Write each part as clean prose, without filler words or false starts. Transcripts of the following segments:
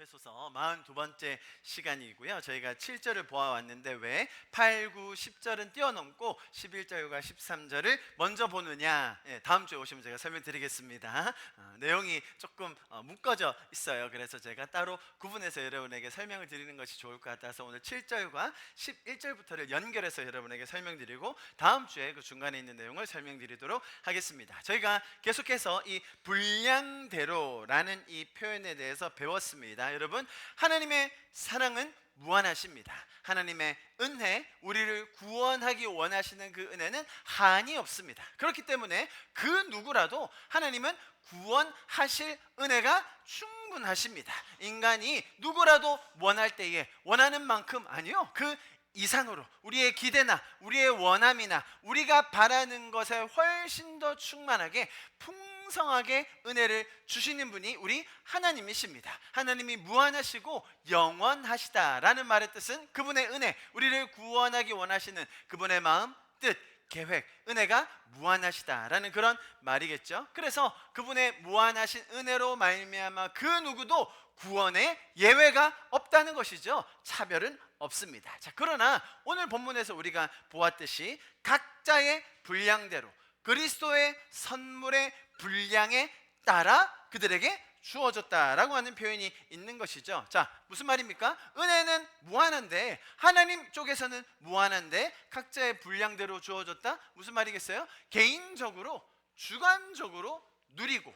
에베소서 42번째 시간이고요. 저희가 7절을 보아왔는데 왜 8, 9, 10절은 뛰어넘고 11절과 13절을 먼저 보느냐, 다음 주에 오시면 제가 설명드리겠습니다. 내용이 조금 묶어져 있어요. 그래서 제가 따로 구분해서 여러분에게 설명을 드리는 것이 좋을 것 같아서 오늘 7절과 11절부터를 연결해서 여러분에게 설명드리고 다음 주에 그 중간에 있는 내용을 설명드리도록 하겠습니다. 저희가 계속해서 이 분량대로라는 이 표현에 대해서 배웠습니다. 여러분, 하나님의 사랑은 무한하십니다. 하나님의 은혜, 우리를 구원하기 원하시는 그 은혜는 한이 없습니다. 그렇기 때문에 그 누구라도 하나님은 구원하실 은혜가 충분하십니다. 인간이 누구라도 원할 때에 원하는 만큼, 아니요, 그 이상으로 우리의 기대나 우리의 원함이나 우리가 바라는 것에 훨씬 더 충만하게 풍성하게 은혜를 주시는 분이 우리 하나님이십니다. 하나님이 무한하시고 영원하시다라는 말의 뜻은 그분의 은혜, 우리를 구원하기 원하시는 그분의 마음, 뜻, 계획, 은혜가 무한하시다라는 그런 말이겠죠. 그래서 그분의 무한하신 은혜로 말미암아 그 누구도 구원에 예외가 없다는 것이죠. 차별은 없습니다. 자, 그러나 오늘 본문에서 우리가 보았듯이 각자의 분량대로 그리스도의 선물의 분량에 따라 그들에게 주어졌다라고 하는 표현이 있는 것이죠. 자, 무슨 말입니까? 은혜는 무한한데, 하나님 쪽에서는 무한한데 각자의 분량대로 주어졌다? 무슨 말이겠어요? 개인적으로 주관적으로 누리고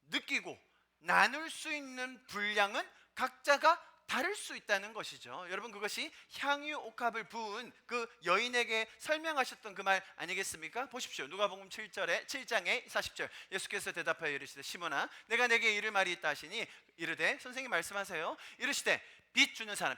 느끼고 나눌 수 있는 분량은 각자가 다를 수 있다는 것이죠. 여러분, 그것이 향유 옥합을 부은 그 여인에게 설명하셨던 그 말 아니겠습니까? 보십시오. 누가복음 7장의 40절. 예수께서 대답하여 이르시되 시몬아, 내가 내게 이를 말이 있다 하시니 이르되 선생님 말씀하세요. 이르시되 빚 주는 사람,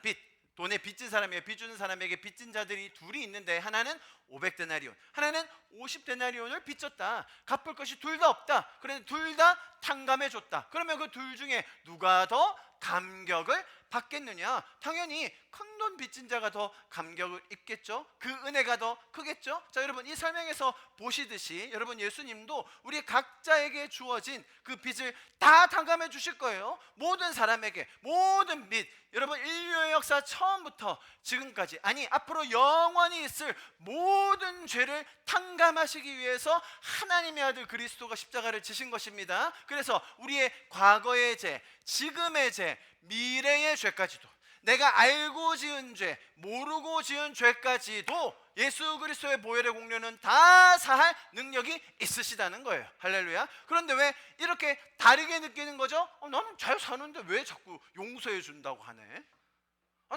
돈에 빚진 사람이에요. 빚 주는 사람에게 빚진 자들이 둘이 있는데 하나는 500데나리온, 하나는 50데나리온을 빚졌다. 갚을 것이 둘 다 없다. 그런데 둘 다 탕감해 줬다. 그러면 그 둘 중에 누가 더 감격을 받겠느냐? 당연히 큰 돈 빚진 자가 더 감격을 입겠죠. 그 은혜가 더 크겠죠. 자, 여러분, 이 설명에서 보시듯이 여러분, 예수님도 우리 각자에게 주어진 그 빚을 다 탕감해 주실 거예요. 모든 사람에게 모든 빚, 여러분, 인류의 역사 처음부터 지금까지, 아니 앞으로 영원히 있을 모든 죄를 탕감하시기 위해서 하나님의 아들 그리스도가 십자가를 지신 것입니다. 그래서 우리의 과거의 죄, 지금의 죄, 미래의 죄까지도, 내가 알고 지은 죄, 모르고 지은 죄까지도 예수 그리스도의 보혈의 공로는 다 사할 능력이 있으시다는 거예요. 할렐루야. 그런데 왜 이렇게 다르게 느끼는 거죠? 나는 잘 사는데 왜 자꾸 용서해 준다고 하네?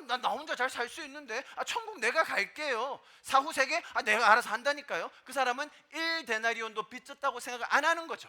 나 혼자 잘 살 수 있는데, 천국 내가 갈게요. 사후 세계 내가 알아서 한다니까요. 그 사람은 1데나리온도 빚졌다고 생각을 안 하는 거죠.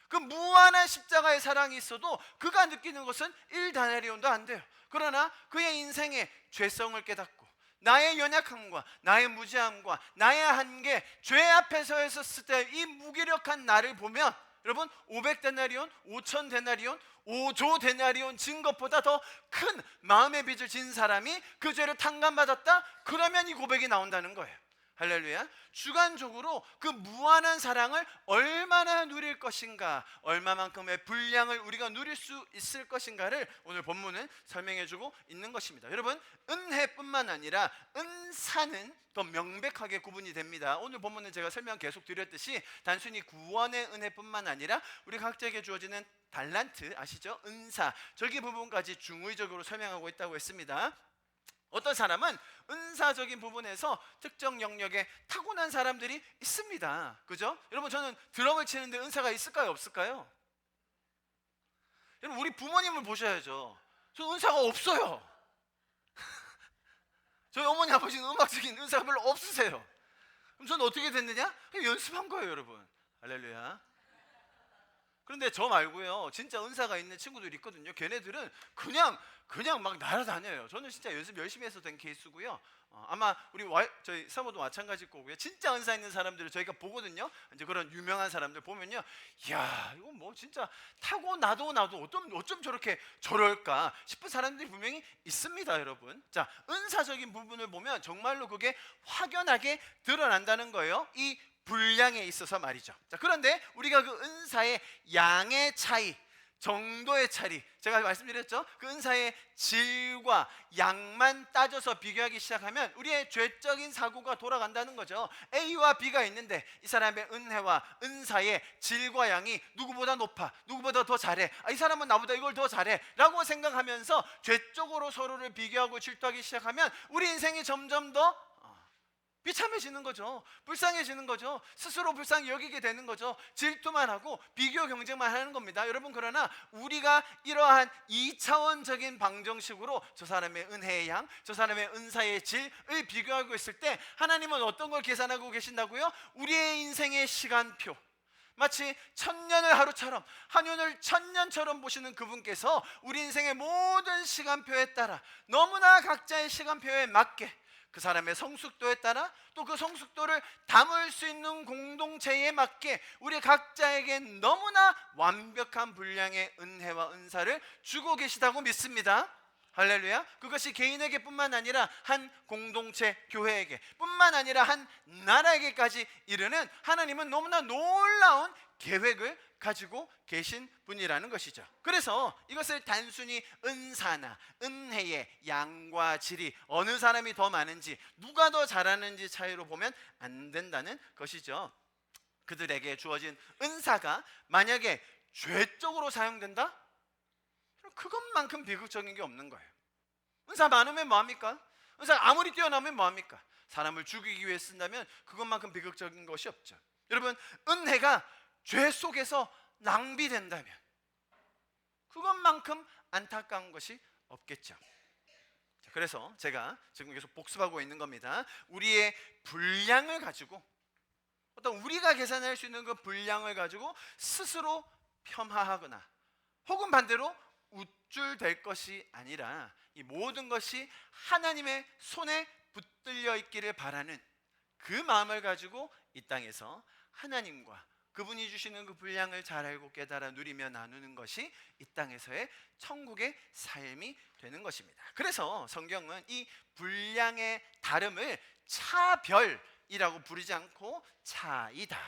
그 무한한 십자가의 사랑이 있어도 그가 느끼는 것은 1데나리온도 안 돼요. 그러나 그의 인생의 죄성을 깨닫고 나의 연약함과 나의 무지함과 나의 한계, 죄 앞에 서 있었을 때 이 무기력한 나를 보면, 여러분, 500데나리온, 5000데나리온, 5조 데나리온 진 것보다 더 큰 마음의 빚을 진 사람이 그 죄를 탕감받았다? 그러면 이 고백이 나온다는 거예요. 할렐루야. 주관적으로 그 무한한 사랑을 얼마나 누릴 것인가, 얼마만큼의 분량을 우리가 누릴 수 있을 것인가를 오늘 본문은 설명해주고 있는 것입니다. 여러분, 은혜뿐만 아니라 은사는 더 명백하게 구분이 됩니다. 오늘 본문은 제가 설명 계속 드렸듯이 단순히 구원의 은혜뿐만 아니라 우리 각자에게 주어지는 달란트, 아시죠? 은사, 저기 부분까지 중의적으로 설명하고 있다고 했습니다. 어떤 사람은 은사적인 부분에서 특정 영역에 타고난 사람들이 있습니다. 그죠? 여러분, 저는 드럼을 치는데 은사가 있을까요? 없을까요? 여러분, 우리 부모님을 보셔야죠. 저 은사가 없어요. 저희 어머니 아버지는 음악적인 은사가 별로 없으세요. 그럼 저는 어떻게 됐느냐? 그냥 연습한 거예요, 여러분. 할렐루야. 그런데 저 말고요, 진짜 은사가 있는 친구들이 있거든요. 걔네들은 그냥 막 날아다녀요. 저는 진짜 연습 열심히 해서 된 케이스고요. 아마 저희 사모도 마찬가지일 거고요. 진짜 은사 있는 사람들을 저희가 보거든요. 이제 그런 유명한 사람들 보면요, 이야, 이거 뭐 진짜 타고 나도 어쩜 저렇게 저럴까 싶은 사람들이 분명히 있습니다, 여러분. 자, 은사적인 부분을 보면 정말로 그게 확연하게 드러난다는 거예요. 이 분량에 있어서 말이죠. 자, 그런데 우리가 그 은사의 양의 차이, 정도의 차이, 제가 말씀드렸죠? 그 은사의 질과 양만 따져서 비교하기 시작하면 우리의 죄적인 사고가 돌아간다는 거죠. A와 B가 있는데 이 사람의 은혜와 은사의 질과 양이 누구보다 높아, 누구보다 더 잘해, 이 사람은 나보다 이걸 더 잘해 라고 생각하면서 죄적으로 서로를 비교하고 질투하기 시작하면 우리 인생이 점점 더 비참해지는 거죠. 불쌍해지는 거죠. 스스로 불쌍히 여기게 되는 거죠. 질투만 하고 비교 경쟁만 하는 겁니다. 여러분, 그러나 우리가 이러한 2차원적인 방정식으로 저 사람의 은혜의 양, 저 사람의 은사의 질을 비교하고 있을 때 하나님은 어떤 걸 계산하고 계신다고요? 우리의 인생의 시간표, 마치 천년을 하루처럼, 한년을 천년처럼 보시는 그분께서 우리 인생의 모든 시간표에 따라 너무나 각자의 시간표에 맞게 그 사람의 성숙도에 따라 또 그 성숙도를 담을 수 있는 공동체에 맞게 우리 각자에게 너무나 완벽한 분량의 은혜와 은사를 주고 계시다고 믿습니다. 할렐루야. 그것이 개인에게 뿐만 아니라 한 공동체, 교회에게 뿐만 아니라 한 나라에게까지 이르는 하나님은 너무나 놀라운 계획을 가지고 계신 분이라는 것이죠. 그래서 이것을 단순히 은사나 은혜의 양과 질이 어느 사람이 더 많은지, 누가 더 잘하는지 차이로 보면 안 된다는 것이죠. 그들에게 주어진 은사가 만약에 죄적으로 사용된다? 그것만큼 비극적인 게 없는 거예요. 은사 많으면 뭐합니까? 은사 아무리 뛰어나면 뭐합니까? 사람을 죽이기 위해 쓴다면 그것만큼 비극적인 것이 없죠. 여러분, 은혜가 죄 속에서 낭비된다면 그것만큼 안타까운 것이 없겠죠. 그래서 제가 지금 계속 복습하고 있는 겁니다. 우리의 분량을 가지고, 어떤 우리가 계산할 수 있는 그 분량을 가지고 스스로 폄하하거나 혹은 반대로 우쭐될 것이 아니라 이 모든 것이 하나님의 손에 붙들려 있기를 바라는 그 마음을 가지고 이 땅에서 하나님과 그분이 주시는 그 분량을 잘 알고 깨달아 누리며 나누는 것이 이 땅에서의 천국의 삶이 되는 것입니다. 그래서 성경은 이 분량의 다름을 차별이라고 부르지 않고 차이다,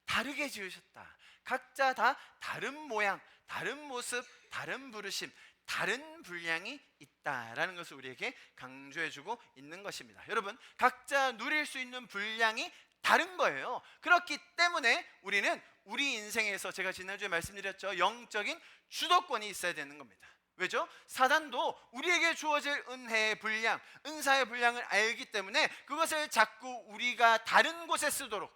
다르게 지으셨다, 각자 다 다른 모양, 다른 모습, 다른 부르심, 다른 분량이 있다라는 것을 우리에게 강조해주고 있는 것입니다. 여러분, 각자 누릴 수 있는 분량이 다른 거예요. 그렇기 때문에 우리는 우리 인생에서, 제가 지난주에 말씀드렸죠, 영적인 주도권이 있어야 되는 겁니다. 왜죠? 사단도 우리에게 주어질 은혜의 분량, 은사의 분량을 알기 때문에 그것을 자꾸 우리가 다른 곳에 쓰도록,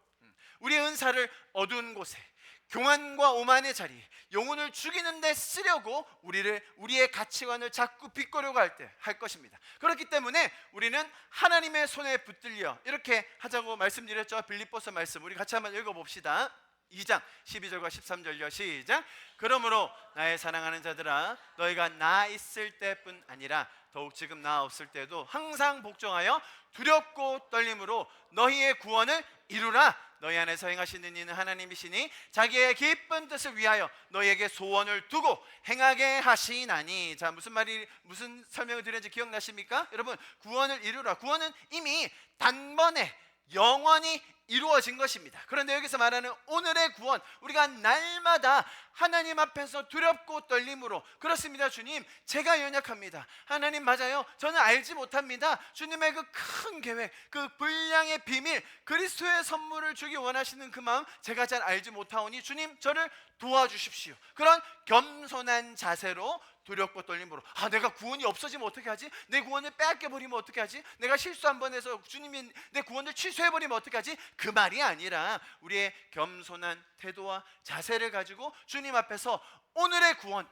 우리의 은사를 어두운 곳에, 교만과 오만의 자리, 영혼을 죽이는 데 쓰려고 우리의 가치관을 자꾸 비꼬려고 할 것입니다. 그렇기 때문에 우리는 하나님의 손에 붙들려 이렇게 하자고 말씀드렸죠. 빌립보서 말씀 우리 같이 한번 읽어봅시다. 2장 12절과 13절요. 시작. 그러므로 나의 사랑하는 자들아, 너희가 나 있을 때뿐 아니라 더욱 지금 나 없을 때도 항상 복종하여 두렵고 떨림으로 너희의 구원을 이루라. 너희 안에서 행하시는 이는 하나님이시니 자기의 기쁜 뜻을 위하여 너희에게 소원을 두고 행하게 하시나니. 자, 무슨 설명을 드렸는지 기억나십니까? 여러분, 구원을 이루라. 구원은 이미 단번에 영원히 이루어진 것입니다. 그런데 여기서 말하는 오늘의 구원, 우리가 날마다 하나님 앞에서 두렵고 떨림으로, 그렇습니다 주님, 제가 연약합니다. 하나님 맞아요, 저는 알지 못합니다. 주님의 그 큰 계획, 그 분량의 비밀, 그리스도의 선물을 주기 원하시는 그 마음 제가 잘 알지 못하오니 주님 저를 도와주십시오. 그런 겸손한 자세로 두렵고 떨림으로, 내가 구원이 없어지면 어떻게 하지? 내 구원을 빼앗겨버리면 어떻게 하지? 내가 실수 한 번 해서 주님이 내 구원을 취소해버리면 어떻게 하지? 그 말이 아니라 우리의 겸손한 태도와 자세를 가지고 주님 앞에서 오늘의 구원,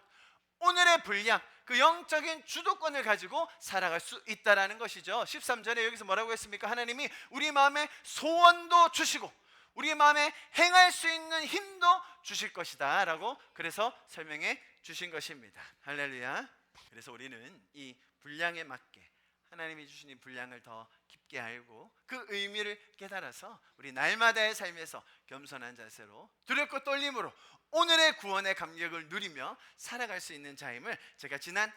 오늘의 분량, 그 영적인 주도권을 가지고 살아갈 수 있다라는 것이죠. 13절에 여기서 뭐라고 했습니까? 하나님이 우리 마음에 소원도 주시고 우리 마음에 행할 수 있는 힘도 주실 것이다 라고 그래서 설명해 주신 것입니다. 할렐루야. 그래서 우리는 이 분량에 맞게 하나님이 주신 이 분량을 더 깊게 알고 그 의미를 깨달아서 우리 날마다의 삶에서 겸손한 자세로 두렵고 떨림으로 오늘의 구원의 감격을 누리며 살아갈 수 있는 자임을 제가 지난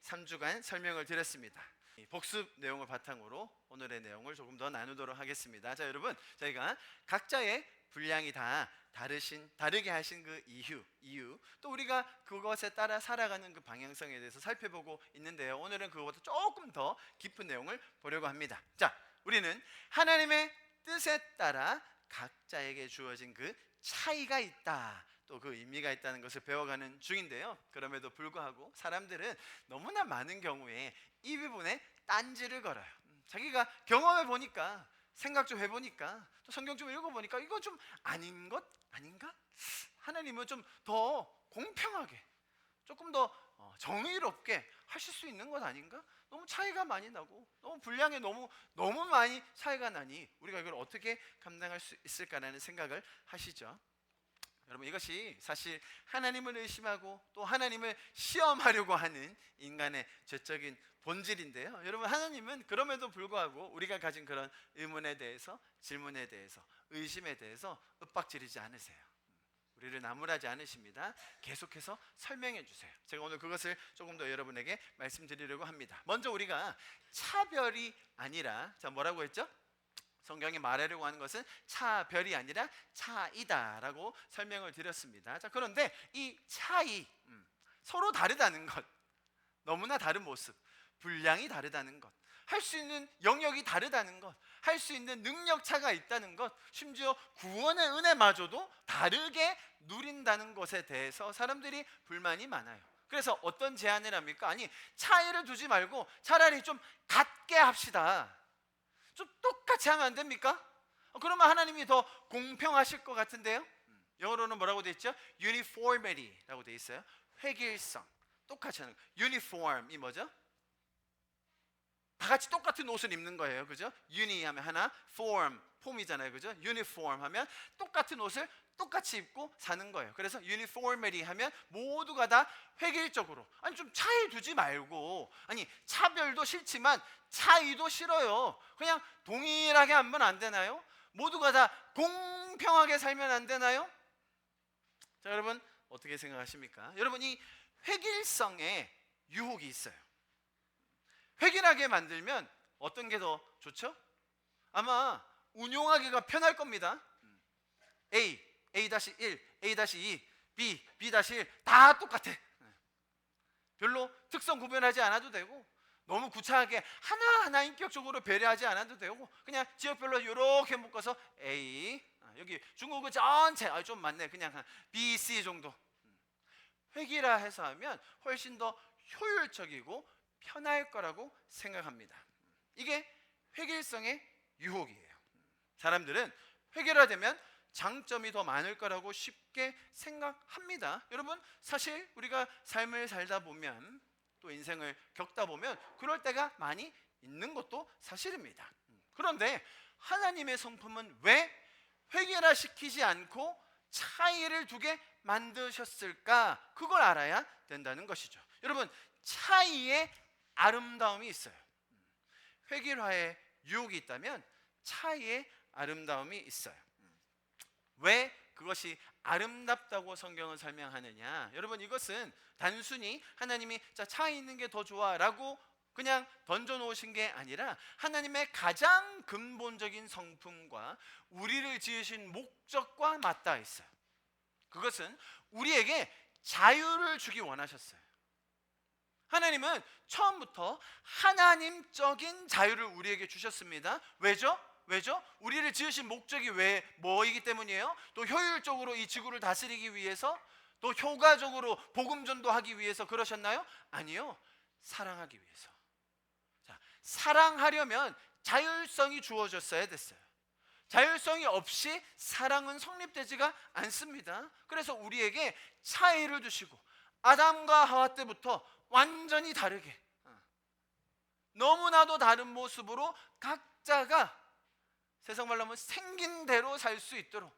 3주간 설명을 드렸습니다. 복습 내용을 바탕으로 오늘의 내용을 조금 더 나누도록 하겠습니다. 자, 여러분, 저희가 각자의 분량이 다 다르게 하신 그 이유, 또 우리가 그것에 따라 살아가는 그 방향성에 대해서 살펴보고 있는데요. 오늘은 그것보다 조금 더 깊은 내용을 보려고 합니다. 자, 우리는 하나님의 뜻에 따라 각자에게 주어진 그 차이가 있다, 또 그 의미가 있다는 것을 배워가는 중인데요. 그럼에도 불구하고 사람들은 너무나 많은 경우에 이 부분에 딴지를 걸어요. 자기가 경험해 보니까, 생각 좀 해보니까, 또 성경 좀 읽어보니까 이건 좀 아닌 것 아닌가? 하나님은 좀 더 공평하게, 조금 더 정의롭게 하실 수 있는 것 아닌가? 너무 차이가 많이 나고 너무 분량에 너무 많이 차이가 나니 우리가 이걸 어떻게 감당할 수 있을까라는 생각을 하시죠. 여러분, 이것이 사실 하나님을 의심하고 또 하나님을 시험하려고 하는 인간의 죄적인 본질인데요. 여러분, 하나님은 그럼에도 불구하고 우리가 가진 그런 의문에 대해서, 질문에 대해서, 의심에 대해서 윽박지르지 않으세요. 우리를 나무라지 않으십니다. 계속해서 설명해 주세요. 제가 오늘 그것을 조금 더 여러분에게 말씀드리려고 합니다. 먼저 우리가 차별이 아니라, 자, 뭐라고 했죠? 성경이 말하려고 하는 것은 차별이 아니라 차이다라고 설명을 드렸습니다. 자, 그런데 이 차이, 서로 다르다는 것, 너무나 다른 모습, 분량이 다르다는 것, 할 수 있는 영역이 다르다는 것, 할 수 있는 능력 차가 있다는 것, 심지어 구원의 은혜마저도 다르게 누린다는 것에 대해서 사람들이 불만이 많아요. 그래서 어떤 제안을 합니까? 아니, 차이를 두지 말고 차라리 좀 같게 합시다. 좀 똑같이 하면 안 됩니까? 그러면 하나님이 더 공평하실 것 같은데요. 영어로는 뭐라고 돼 있죠? uniformity라고 돼 있어요. 획일성, 똑같이 하는 거. uniform이 뭐죠? 다 같이 똑같은 옷을 입는 거예요, 그죠? uni 하면 하나, form, 폼이잖아요, 그죠? uniform 하면 똑같은 옷을 똑같이 입고 사는 거예요. 그래서 uniformity 하면 모두가 다 획일적으로, 아니 좀 차이 두지 말고, 아니 차별도 싫지만 차이도 싫어요. 그냥 동일하게 하면 안 되나요? 모두가 다 공평하게 살면 안 되나요? 자, 여러분 어떻게 생각하십니까? 여러분, 이 획일성에 유혹이 있어요. 획일하게 만들면 어떤 게 더 좋죠? 아마 운용하기가 편할 겁니다. A, A-1, A-2, B, B-1 다 똑같아. 별로 특성 구별하지 않아도 되고, 너무 구차하게 하나하나 인격적으로 배려하지 않아도 되고, 그냥 지역별로 이렇게 묶어서 A, 여기 중국은 전체 좀 많네, 그냥 한 B, C 정도. 획일화해서 하면 훨씬 더 효율적이고 편할 거라고 생각합니다. 이게 획일성의 유혹이에요. 사람들은 획일화되면 장점이 더 많을 거라고 쉽게 생각합니다. 여러분, 사실 우리가 삶을 살다 보면, 또 인생을 겪다 보면 그럴 때가 많이 있는 것도 사실입니다. 그런데 하나님의 성품은 왜 획일화시키지 않고 차이를 두게 만드셨을까? 그걸 알아야 된다는 것이죠. 여러분, 차이에 아름다움이 있어요. 획일화에 유혹이 있다면 차이에 아름다움이 있어요. 왜 그것이 아름답다고 성경은 설명하느냐? 여러분, 이것은 단순히 하나님이 자, 차이 있는 게 더 좋아라고 그냥 던져놓으신 게 아니라 하나님의 가장 근본적인 성품과 우리를 지으신 목적과 맞닿아 있어요. 그것은 우리에게 자유를 주기 원하셨어요. 하나님은 처음부터 하나님적인 자유를 우리에게 주셨습니다. 왜죠? 우리를 지으신 목적이 뭐이기 때문이에요? 또 효율적으로 이 지구를 다스리기 위해서, 또 효과적으로 복음 전도하기 위해서 그러셨나요? 아니요. 사랑하기 위해서. 자, 사랑하려면 자율성이 주어졌어야 됐어요. 자율성이 없이 사랑은 성립되지가 않습니다. 그래서 우리에게 차이를 두시고 아담과 하와 때부터 완전히 다르게, 너무나도 다른 모습으로 각자가 세상 말로 하면 생긴 대로 살 수 있도록,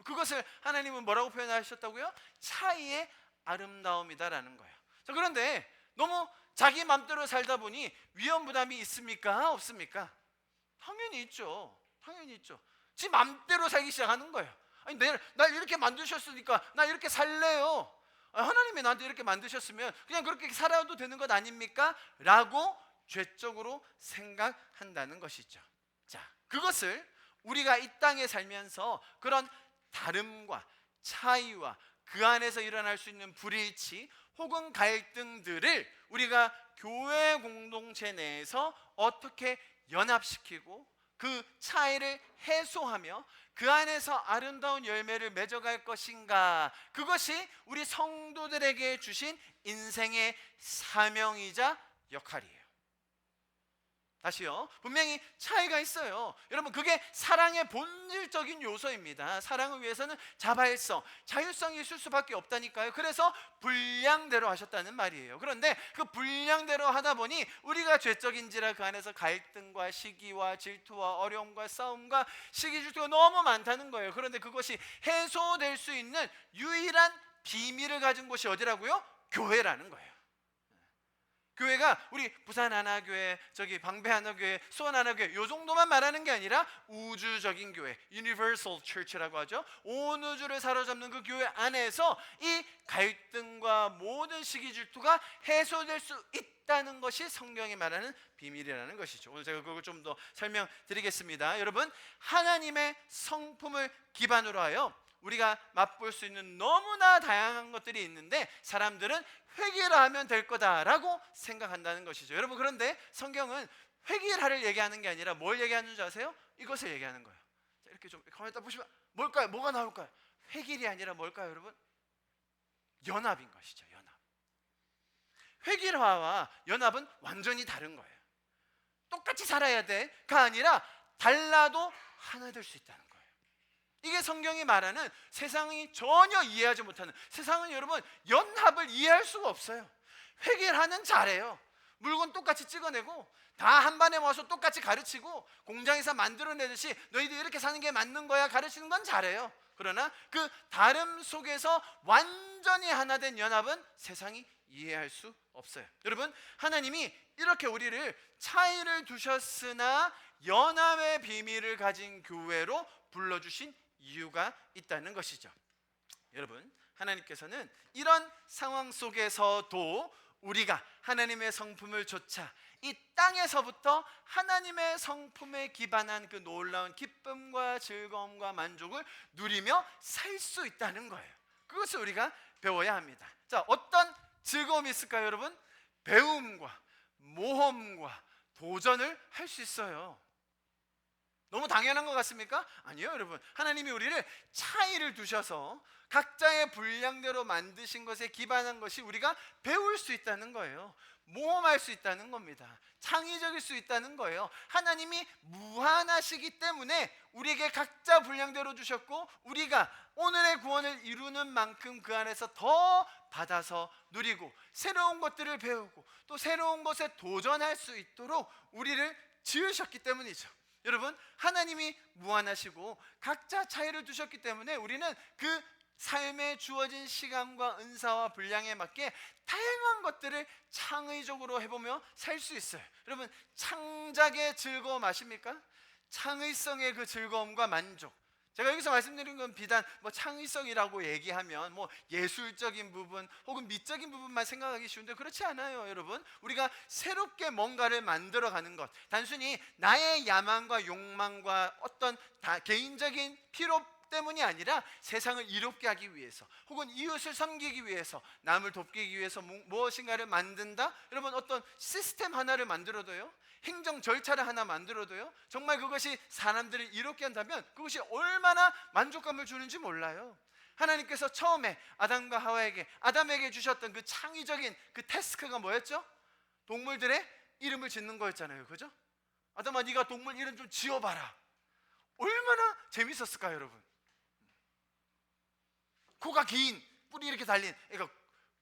그것을 하나님은 뭐라고 표현하셨다고요? 차이의 아름다움이다라는 거예요. 자, 그런데 너무 자기 맘대로 살다 보니 위험 부담이 있습니까? 없습니까? 당연히 있죠. 당연히 있죠. 지 맘대로 살기 시작하는 거예요. 아니, 날 이렇게 만드셨으니까 나 이렇게 살래요. 하나님이 나한테 이렇게 만드셨으면 그냥 그렇게 살아도 되는 것 아닙니까? 라고 죄적으로 생각한다는 것이죠. 자, 그것을 우리가 이 땅에 살면서 그런 다름과 차이와 그 안에서 일어날 수 있는 불일치 혹은 갈등들을 우리가 교회 공동체 내에서 어떻게 연합시키고 그 차이를 해소하며 그 안에서 아름다운 열매를 맺어갈 것인가, 그것이 우리 성도들에게 주신 인생의 사명이자 역할이에요. 다시요. 분명히 차이가 있어요. 여러분, 그게 사랑의 본질적인 요소입니다. 사랑을 위해서는 자발성, 자율성이 있을 수밖에 없다니까요. 그래서 분량대로 하셨다는 말이에요. 그런데 그 분량대로 하다 보니 우리가 죄적인지라 그 안에서 갈등과 시기와 질투와 어려움과 싸움과 시기 질투가 너무 많다는 거예요. 그런데 그것이 해소될 수 있는 유일한 비밀을 가진 곳이 어디라고요? 교회라는 거예요. 교회가 우리 부산 하나교회, 저기 방배 하나교회, 수원 하나교회 요 정도만 말하는 게 아니라 우주적인 교회, Universal Church라고 하죠. 온 우주를 사로잡는 그 교회 안에서 이 갈등과 모든 시기 질투가 해소될 수 있다는 것이 성경이 말하는 비밀이라는 것이죠. 오늘 제가 그걸 좀 더 설명드리겠습니다. 여러분, 하나님의 성품을 기반으로 하여 우리가 맛볼 수 있는 너무나 다양한 것들이 있는데 사람들은 회개를 하면 될 거다라고 생각한다는 것이죠. 여러분, 그런데 성경은 회개를 얘기하는 게 아니라 뭘 얘기하는 줄 아세요? 이것을 얘기하는 거예요. 자, 이렇게 좀 가만히 딱 보시면 뭘까요? 뭐가 나올까요? 회개이 아니라 뭘까요, 여러분? 연합인 것이죠. 연합. 회개와 연합은 완전히 다른 거예요. 똑같이 살아야 돼가 아니라 달라도 하나 될 수 있다는 거예요. 이게 성경이 말하는 세상이 전혀 이해하지 못하는, 세상은 여러분 연합을 이해할 수가 없어요. 회계하는 잘해요. 물건 똑같이 찍어내고 다 한 반에 모아서 똑같이 가르치고 공장에서 만들어내듯이 너희들 이렇게 사는 게 맞는 거야 가르치는 건 잘해요. 그러나 그 다름 속에서 완전히 하나 된 연합은 세상이 이해할 수 없어요. 여러분, 하나님이 이렇게 우리를 차이를 두셨으나 연합의 비밀을 가진 교회로 불러주신 이유가 있다는 것이죠. 여러분, 하나님께서는 이런 상황 속에서도 우리가 하나님의 성품을 좇아 이 땅에서부터 하나님의 성품에 기반한 그 놀라운 기쁨과 즐거움과 만족을 누리며 살 수 있다는 거예요. 그것을 우리가 배워야 합니다. 자, 어떤 즐거움이 있을까요, 여러분? 배움과 모험과 도전을 할 수 있어요. 너무 당연한 것 같습니까? 아니요, 여러분. 하나님이 우리를 차이를 두셔서 각자의 분량대로 만드신 것에 기반한 것이 우리가 배울 수 있다는 거예요. 모험할 수 있다는 겁니다. 창의적일 수 있다는 거예요. 하나님이 무한하시기 때문에 우리에게 각자 분량대로 주셨고 우리가 오늘의 구원을 이루는 만큼 그 안에서 더 받아서 누리고 새로운 것들을 배우고 또 새로운 것에 도전할 수 있도록 우리를 지으셨기 때문이죠. 여러분, 하나님이 무한하시고 각자 차이를 두셨기 때문에 우리는 그 삶에 주어진 시간과 은사와 분량에 맞게 다양한 것들을 창의적으로 해보며 살 수 있어요. 여러분, 창작의 즐거움 아십니까? 창의성의 그 즐거움과 만족. 제가 여기서 말씀드린 건 비단 창의성이라고 얘기하면 예술적인 부분 혹은 미적인 부분만 생각하기 쉬운데 그렇지 않아요, 여러분. 우리가 새롭게 뭔가를 만들어가는 것, 단순히 나의 야망과 욕망과 어떤 개인적인 필요 때문이 아니라 세상을 이롭게 하기 위해서 혹은 이웃을 섬기기 위해서 남을 돕기 위해서 무엇인가를 만든다. 여러분, 어떤 시스템 하나를 만들어도요, 행정 절차를 하나 만들어도요, 정말 그것이 사람들을 이롭게 한다면 그것이 얼마나 만족감을 주는지 몰라요. 하나님께서 처음에 아담과 하와에게, 아담에게 주셨던 그 창의적인 그 태스크가 뭐였죠? 동물들의 이름을 짓는 거였잖아요. 그죠? 아담아, 네가 동물 이름 좀 지어봐라. 얼마나 재밌었을까요, 여러분? 코가 긴, 뿔이 이렇게 달린 애가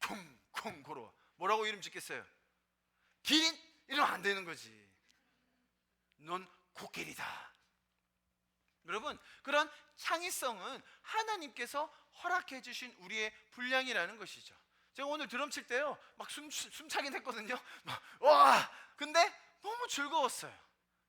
콩콩 걸어. 뭐라고 이름 짓겠어요? 기린? 이러면 안 되는 거지. 넌 코끼리다. 여러분, 그런 창의성은 하나님께서 허락해 주신 우리의 분량이라는 것이죠. 제가 오늘 드럼 칠 때요, 막 숨차긴 했거든요. 와! 근데 너무 즐거웠어요.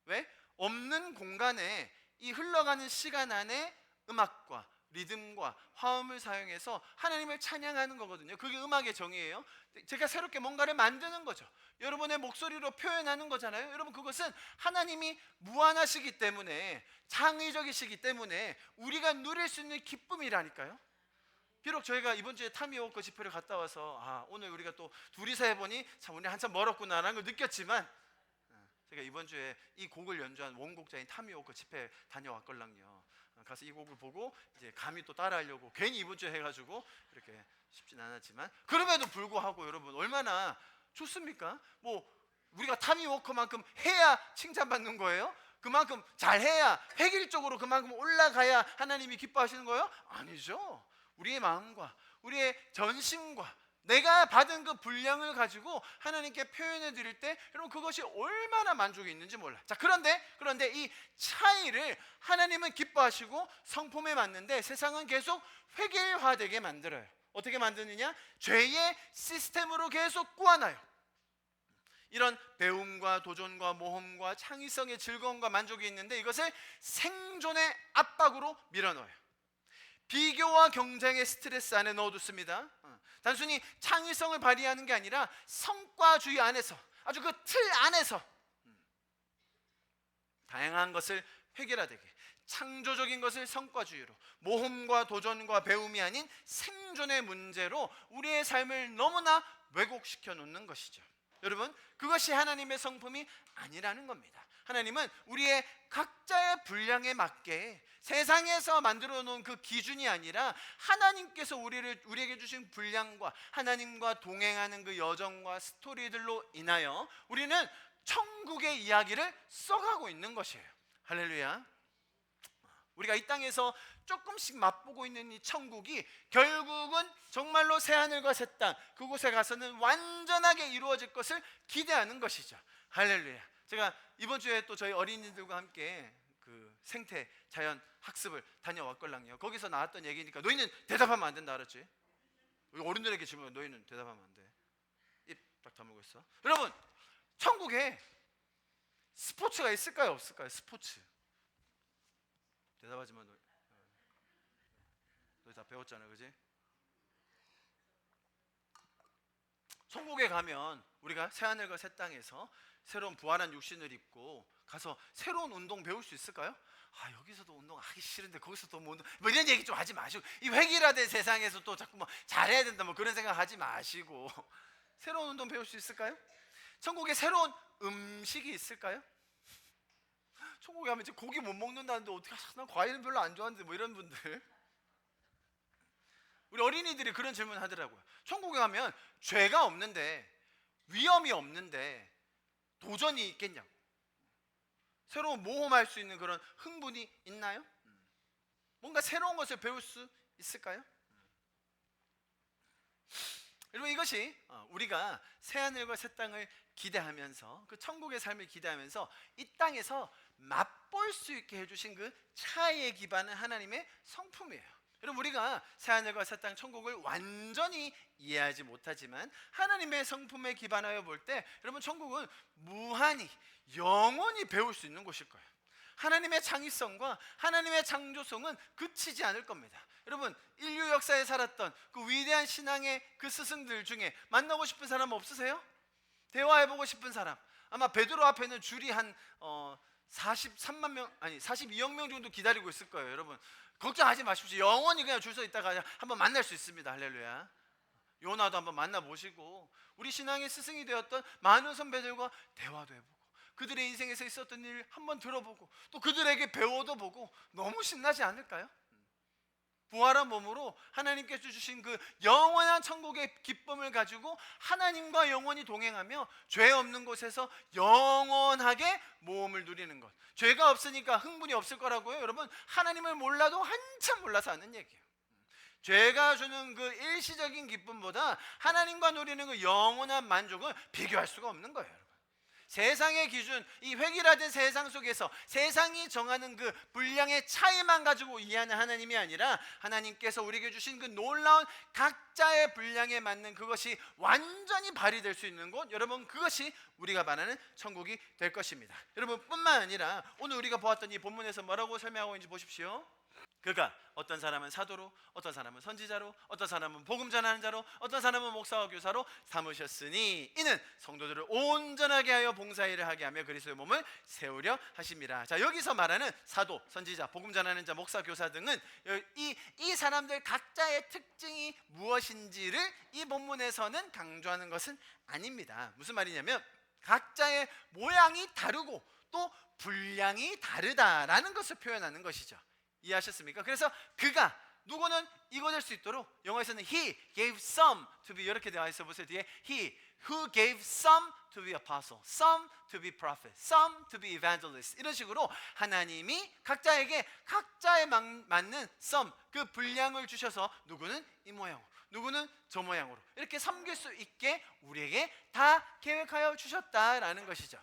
왜? 없는 공간에 이 흘러가는 시간 안에 음악과 리듬과 화음을 사용해서 하나님을 찬양하는 거거든요. 그게 음악의 정의예요. 제가 새롭게 뭔가를 만드는 거죠. 여러분의 목소리로 표현하는 거잖아요. 여러분, 그것은 하나님이 무한하시기 때문에, 창의적이시기 때문에 우리가 누릴 수 있는 기쁨이라니까요. 비록 저희가 이번 주에 타미워커 집회를 갔다 와서 오늘 우리가 또 둘이서 해보니 참 우리 한참 멀었구나라는 걸 느꼈지만, 제가 이번 주에 이 곡을 연주한 원곡자인 타미워커 집회 다녀왔걸랑요. 가서 이 곡을 보고 이제 감히 또 따라하려고 괜히 이번 주에 해가지고 이렇게 쉽진 않았지만, 그럼에도 불구하고 여러분 얼마나 좋습니까? 뭐 우리가 타미워커만큼 해야 칭찬받는 거예요? 그만큼 잘해야 획일적으로 그만큼 올라가야 하나님이 기뻐하시는 거예요? 아니죠. 우리의 마음과 우리의 전심과 내가 받은 그 분량을 가지고 하나님께 표현해 드릴 때 여러분 그것이 얼마나 만족이 있는지 몰라. 자, 그런데 이 차이를 하나님은 기뻐하시고 성품에 맞는데 세상은 계속 획일화되게 만들어요. 어떻게 만드느냐? 죄의 시스템으로 계속 꾸어놔요. 이런 배움과 도전과 모험과 창의성의 즐거움과 만족이 있는데 이것을 생존의 압박으로 밀어넣어요. 비교와 경쟁의 스트레스 안에 넣어뒀습니다. 단순히 창의성을 발휘하는 게 아니라 성과주의 안에서, 아주 그 틀 안에서 다양한 것을 획일화되게, 창조적인 것을 성과주의로, 모험과 도전과 배움이 아닌 생존의 문제로 우리의 삶을 너무나 왜곡시켜 놓는 것이죠. 여러분, 그것이 하나님의 성품이 아니라는 겁니다. 하나님은 우리의 각자의 분량에 맞게 세상에서 만들어 놓은 그 기준이 아니라 하나님께서 우리에게 주신 분량과 하나님과 동행하는 그 여정과 스토리들로 인하여 우리는 천국의 이야기를 써가고 있는 것이에요. 할렐루야. 우리가 이 땅에서 조금씩 맛보고 있는 이 천국이 결국은 정말로 새하늘과 새 땅, 그곳에 가서는 완전하게 이루어질 것을 기대하는 것이죠. 할렐루야. 제가 이번 주에 또 저희 어린이들과 함께 그 생태 자연 학습을 다녀왔걸랑요. 거기서 나왔던 얘기니까 너희는 대답하면 안 된다, 알았지? 우리 어른들에게 질문, 너희는 대답하면 안 돼. 입 딱 다물고 있어. 여러분, 천국에 스포츠가 있을까요, 없을까요? 스포츠. 대답하지만 너희 다 배웠잖아, 그지? 천국에 가면 우리가 새하늘과 새 땅에서 새로운 부활한 육신을 입고 가서 새로운 운동 배울 수 있을까요? 여기서도 운동 하기 싫은데 거기서도 뭐 운동, 뭐 이런 얘기 좀 하지 마시고, 이 획일화된 세상에서 또 자꾸 뭐 잘해야 된다 뭐 그런 생각 하지 마시고 새로운 운동 배울 수 있을까요? 천국에 새로운 음식이 있을까요? 천국에 가면 이제 고기 못 먹는다는데 어떻게, 난 과일은 별로 안 좋아하는데 뭐 이런 분들, 우리 어린이들이 그런 질문 하더라고요. 천국에 가면 죄가 없는데, 위험이 없는데 도전이 있겠냐고, 새로운 모험할 수 있는 그런 흥분이 있나요? 뭔가 새로운 것을 배울 수 있을까요? 여러분, 이것이 우리가 새하늘과 새 땅을 기대하면서, 그 천국의 삶을 기대하면서 이 땅에서 맛볼 수 있게 해주신 그 차이에 기반한 하나님의 성품이에요. 여러분, 우리가 새하늘과 새 땅 천국을 완전히 이해하지 못하지만 하나님의 성품에 기반하여 볼 때 여러분, 천국은 무한히 영원히 배울 수 있는 곳일 거예요. 하나님의 창의성과 하나님의 창조성은 그치지 않을 겁니다. 여러분, 인류 역사에 살았던 그 위대한 신앙의 그 스승들 중에 만나고 싶은 사람 없으세요? 대화해보고 싶은 사람. 아마 베드로 앞에는 줄이 한 43만 명, 아니 42억 명 정도 기다리고 있을 거예요. 여러분, 걱정하지 마십시오. 영원히 그냥 줄 서 있다가 한번 만날 수 있습니다. 할렐루야. 요나도 한번 만나보시고, 우리 신앙의 스승이 되었던 많은 선배들과 대화도 해보고, 그들의 인생에서 있었던 일 한번 들어보고, 또 그들에게 배워도 보고, 너무 신나지 않을까요? 부활한 몸으로 하나님께서 주신 그 영원한 천국의 기쁨을 가지고 하나님과 영원히 동행하며 죄 없는 곳에서 영원하게 모험을 누리는 것. 죄가 없으니까 흥분이 없을 거라고요? 여러분, 하나님을 몰라도 한참 몰라서 아는 얘기예요. 죄가 주는 그 일시적인 기쁨보다 하나님과 누리는 그 영원한 만족은 비교할 수가 없는 거예요, 여러분. 세상의 기준, 이 획일화된 세상 속에서 세상이 정하는 그 분량의 차이만 가지고 이해하는 하나님이 아니라 하나님께서 우리에게 주신 그 놀라운 각자의 분량에 맞는 그것이 완전히 발휘될 수 있는 곳, 여러분, 그것이 우리가 말하는 천국이 될 것입니다. 여러분, 뿐만 아니라 오늘 우리가 보았던 이 본문에서 뭐라고 설명하고 있는지 보십시오. 그가 어떤 사람은 사도로, 어떤 사람은 선지자로, 어떤 사람은 복음 전하는 자로, 어떤 사람은 목사와 교사로 삼으셨으니 이는 성도들을 온전하게 하여 봉사일을 하게 하며 그리스도의 몸을 세우려 하심이라. 자, 여기서 말하는 사도, 선지자, 복음 전하는 자, 목사, 교사 등은 이 사람들 각자의 특징이 무엇인지를 이 본문에서는 강조하는 것은 아닙니다. 무슨 말이냐면 각자의 모양이 다르고 또 분량이 다르다라는 것을 표현하는 것이죠. 이해하셨습니까? 그래서 그가 누구는 이거 될 수 있도록 영어에서는 he gave some to be 이렇게 되어 있어 보세요. 뒤에 he who gave some to be apostle, some to be prophet, some to be evangelist 이런 식으로 하나님이 각자에게 각자에 맞는 some 그 분량을 주셔서 누구는 이 모양으로 누구는 저 모양으로 이렇게 섬길 수 있게 우리에게 다 계획하여 주셨다라는 것이죠.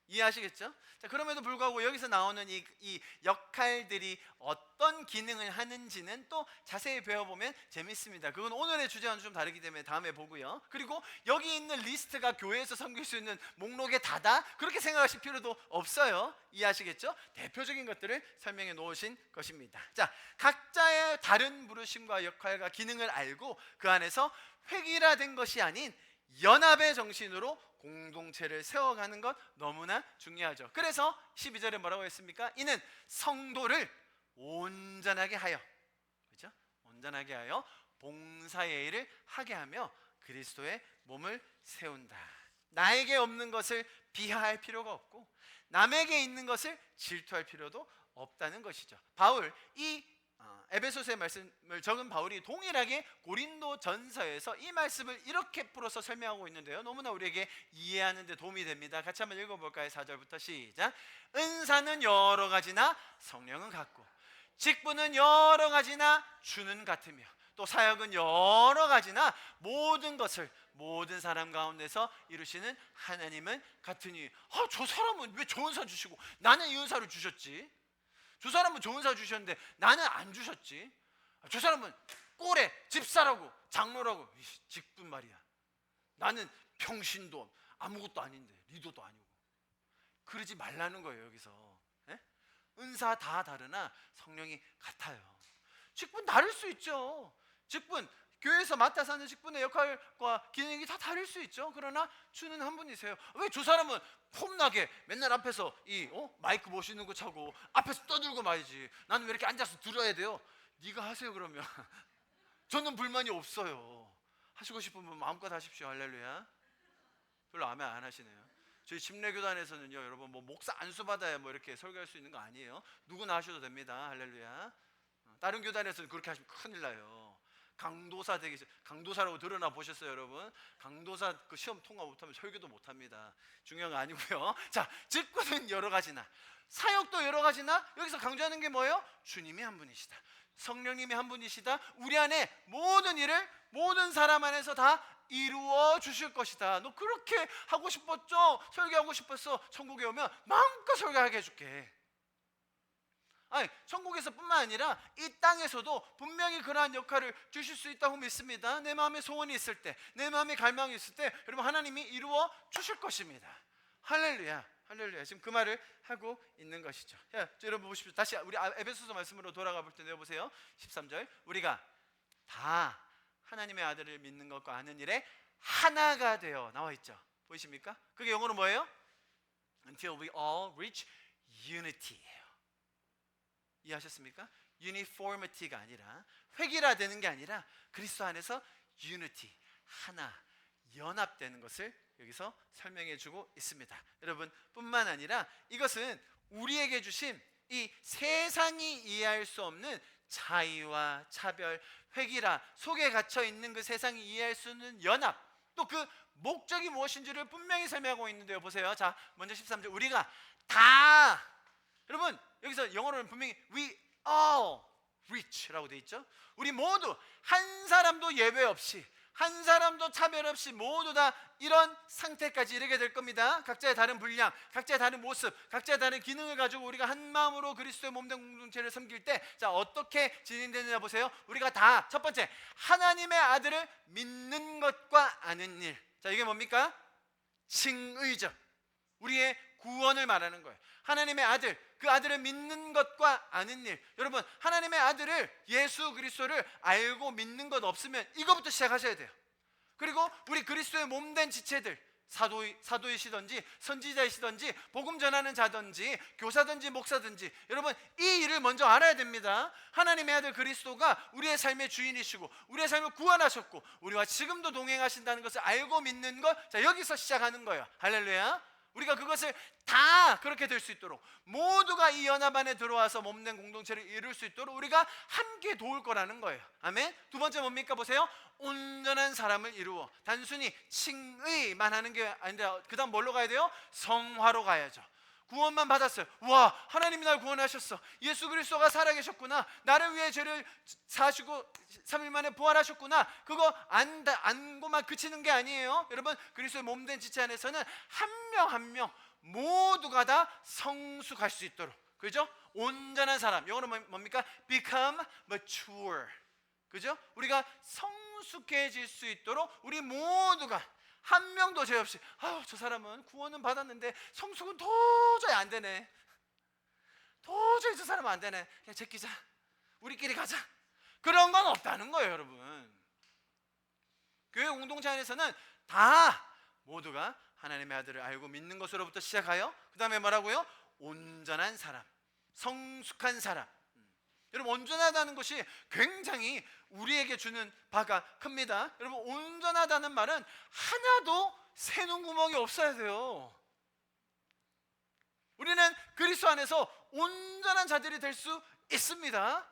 이해하시겠죠? 자, 그럼에도 불구하고 여기서 나오는 이 역할들이 어떤 기능을 하는지는 또 자세히 배워보면 재밌습니다. 그건 오늘의 주제와는 좀 다르기 때문에 다음에 보고요. 그리고 여기 있는 리스트가 교회에서 섬길 수 있는 목록에 다다 그렇게 생각하실 필요도 없어요. 이해하시겠죠? 대표적인 것들을 설명해 놓으신 것입니다. 자, 각자의 다른 부르심과 역할과 기능을 알고 그 안에서 획일화된 것이 아닌 연합의 정신으로 공동체를 세워가는 것 너무나 중요하죠. 그래서 12절에 뭐라고 했습니까? 이는 성도를 온전하게 하여, 그렇죠? 온전하게 하여 봉사의 일을 하게 하며 그리스도의 몸을 세운다. 나에게 없는 것을 비하할 필요가 없고 남에게 있는 것을 질투할 필요도 없다는 것이죠. 바울 이 에베소서의 말씀을 적은 바울이 동일하게 고린도 전서에서 이 말씀을 이렇게 풀어서 설명하고 있는데요, 너무나 우리에게 이해하는 데 도움이 됩니다. 같이 한번 읽어볼까요? 4절부터 시작. 은사는 여러 가지나 성령은 같고 직분은 여러 가지나 주는 같으며 또 사역은 여러 가지나 모든 것을 모든 사람 가운데서 이루시는 하나님은 같으니 저 사람은 왜 저 은사 주시고 나는 이 은사를 주셨지? 저 사람은 좋은 사 주셨는데 나는 안 주셨지. 저 사람은 꼴에 집사라고 장로라고 직분 말이야. 나는 평신도 아무것도 아닌데 리더도 아니고. 그러지 말라는 거예요. 여기서 은사 다 다르나 성령이 같아요. 직분 다를 수 있죠. 직분 교회에서 맡아서 하는 직분의 역할과 기능이 다 다를 수 있죠. 그러나 주는 한 분이세요. 왜 저 사람은 폼나게 맨날 앞에서 마이크 모시는 거 차고 앞에서 떠들고 말이지, 나는 왜 이렇게 앉아서 들어야 돼요? 네가 하세요. 그러면 저는 불만이 없어요. 하시고 싶으면 마음껏 하십시오. 할렐루야. 별로 아멘 안 하시네요. 저희 침례교단에서는요, 여러분 뭐 목사 안수 받아야 뭐 이렇게 설교할 수 있는 거 아니에요. 누구나 하셔도 됩니다. 할렐루야. 다른 교단에서는 그렇게 하시면 큰일 나요. 강도사 강도사라고 드러나 보셨어요, 여러분? 강도사 그 시험 통과 못하면 설교도 못합니다. 중요한 거 아니고요. 자, 직분은 여러 가지나 사역도 여러 가지나 여기서 강조하는 게 뭐예요? 주님이 한 분이시다. 성령님이 한 분이시다. 우리 안에 모든 일을 모든 사람 안에서 다 이루어 주실 것이다. 너 그렇게 하고 싶었죠? 설교하고 싶었어? 천국에 오면 마음껏 설교하게 해줄게. 아니, 천국에서 뿐만 아니라 이 땅에서도 분명히 그러한 역할을 주실 수 있다고 믿습니다. 내 마음에 소원이 있을 때, 내 마음에 갈망이 있을 때 여러분 하나님이 이루어 주실 것입니다. 할렐루야. 할렐루야. 지금 그 말을 하고 있는 것이죠. 여러분 보십시오. 다시 우리 에베소서 말씀으로 돌아가 볼 때 내어보세요. 13절. 우리가 다 하나님의 아들을 믿는 것과 아는 일에 하나가 되어 나와 있죠. 보이십니까? 그게 영어로 뭐예요? Until we all reach unity. 이해하셨습니까? 유니포미티가 아니라 획일화되는 게 아니라 그리스도 안에서 유니티, 하나, 연합되는 것을 여기서 설명해 주고 있습니다. 여러분 뿐만 아니라 이것은 우리에게 주신 이 세상이 이해할 수 없는 차이와 차별, 획일화 속에 갇혀 있는 그 세상이 이해할 수 있는 연합, 또 그 목적이 무엇인지를 분명히 설명하고 있는데요. 보세요. 자, 먼저 13절. 우리가 다, 여러분 여기서 영어로는 분명히 we all reach라고 돼 있죠. 우리 모두 한 사람도 예외 없이, 한 사람도 차별 없이 모두 다 이런 상태까지 이르게 될 겁니다. 각자의 다른 분량, 각자의 다른 모습, 각자의 다른 기능을 가지고 우리가 한 마음으로 그리스도의 몸된 공동체를 섬길 때, 자, 어떻게 진행되느냐 보세요. 우리가 다 첫 번째 하나님의 아들을 믿는 것과 아는 일. 자, 이게 뭡니까? 칭의죠. 우리의 구원을 말하는 거예요. 하나님의 아들, 그 아들을 믿는 것과 아는 일. 여러분, 하나님의 아들을, 예수 그리스도를 알고 믿는 것 없으면 이거부터 시작하셔야 돼요. 그리고 우리 그리스도의 몸된 지체들, 사도이시든지 선지자이시든지 복음 전하는 자든지 교사든지 목사든지, 여러분 이 일을 먼저 알아야 됩니다. 하나님의 아들 그리스도가 우리의 삶의 주인이시고 우리의 삶을 구원하셨고 우리와 지금도 동행하신다는 것을 알고 믿는 것, 자, 여기서 시작하는 거예요. 할렐루야. 우리가 그것을 다 그렇게 될 수 있도록, 모두가 이 연합 안에 들어와서 몸된 공동체를 이룰 수 있도록 우리가 함께 도울 거라는 거예요. 아멘. 두 번째 뭡니까? 보세요. 온전한 사람을 이루어. 단순히 칭의만 하는 게 아니라 그 다음 뭘로 가야 돼요? 성화로 가야죠. 구원만 받았어요. 와, 하나님이 날 구원하셨어. 예수 그리스도가 살아계셨구나. 나를 위해 죄를 사시고 3일 만에 부활하셨구나. 그거 안고만 그치는 게 아니에요. 여러분, 그리스도의 몸된 지체 안에서는 한 명 한 명 모두가 다 성숙할 수 있도록, 그죠? 온전한 사람, 영어로 뭡니까? Become mature. 그죠? 우리가 성숙해질 수 있도록 우리 모두가 한 명도 죄 없이, 저 사람은 구원은 받았는데 성숙은 도저히 안 되네, 도저히 저 사람은 안 되네, 그냥 제끼자, 우리끼리 가자, 그런 건 없다는 거예요. 여러분, 교회 공동체 안에서는 다 모두가 하나님의 아들을 알고 믿는 것으로부터 시작하여 그 다음에 뭐라고요? 온전한 사람, 성숙한 사람. 여러분, 온전하다는 것이 굉장히 우리에게 주는 바가 큽니다. 여러분, 온전하다는 말은 하나도 새는 구멍이 없어야 돼요. 우리는 그리스도 안에서 온전한 자들이 될 수 있습니다.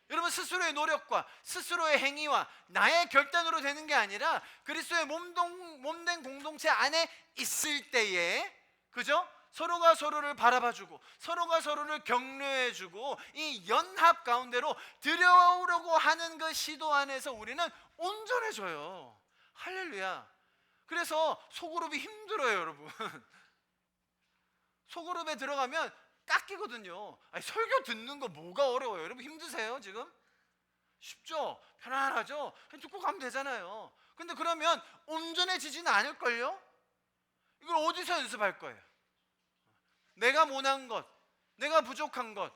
여러분, 스스로의 노력과 스스로의 행위와 나의 결단으로 되는 게 아니라 그리스도의 몸된 공동체 안에 있을 때에, 그죠? 서로가 서로를 바라봐주고 서로가 서로를 격려해주고 이 연합 가운데로 들여오려고 하는 그 시도 안에서 우리는 온전해져요. 할렐루야. 그래서 소그룹이 힘들어요, 여러분. 소그룹에 들어가면 깎이거든요. 아니, 설교 듣는 거 뭐가 어려워요? 여러분, 힘드세요 지금? 쉽죠? 편안하죠? 그냥 듣고 가면 되잖아요. 근데 그러면 온전해지지는 않을걸요? 이걸 어디서 연습할 거예요? 내가 못한 것, 내가 부족한 것,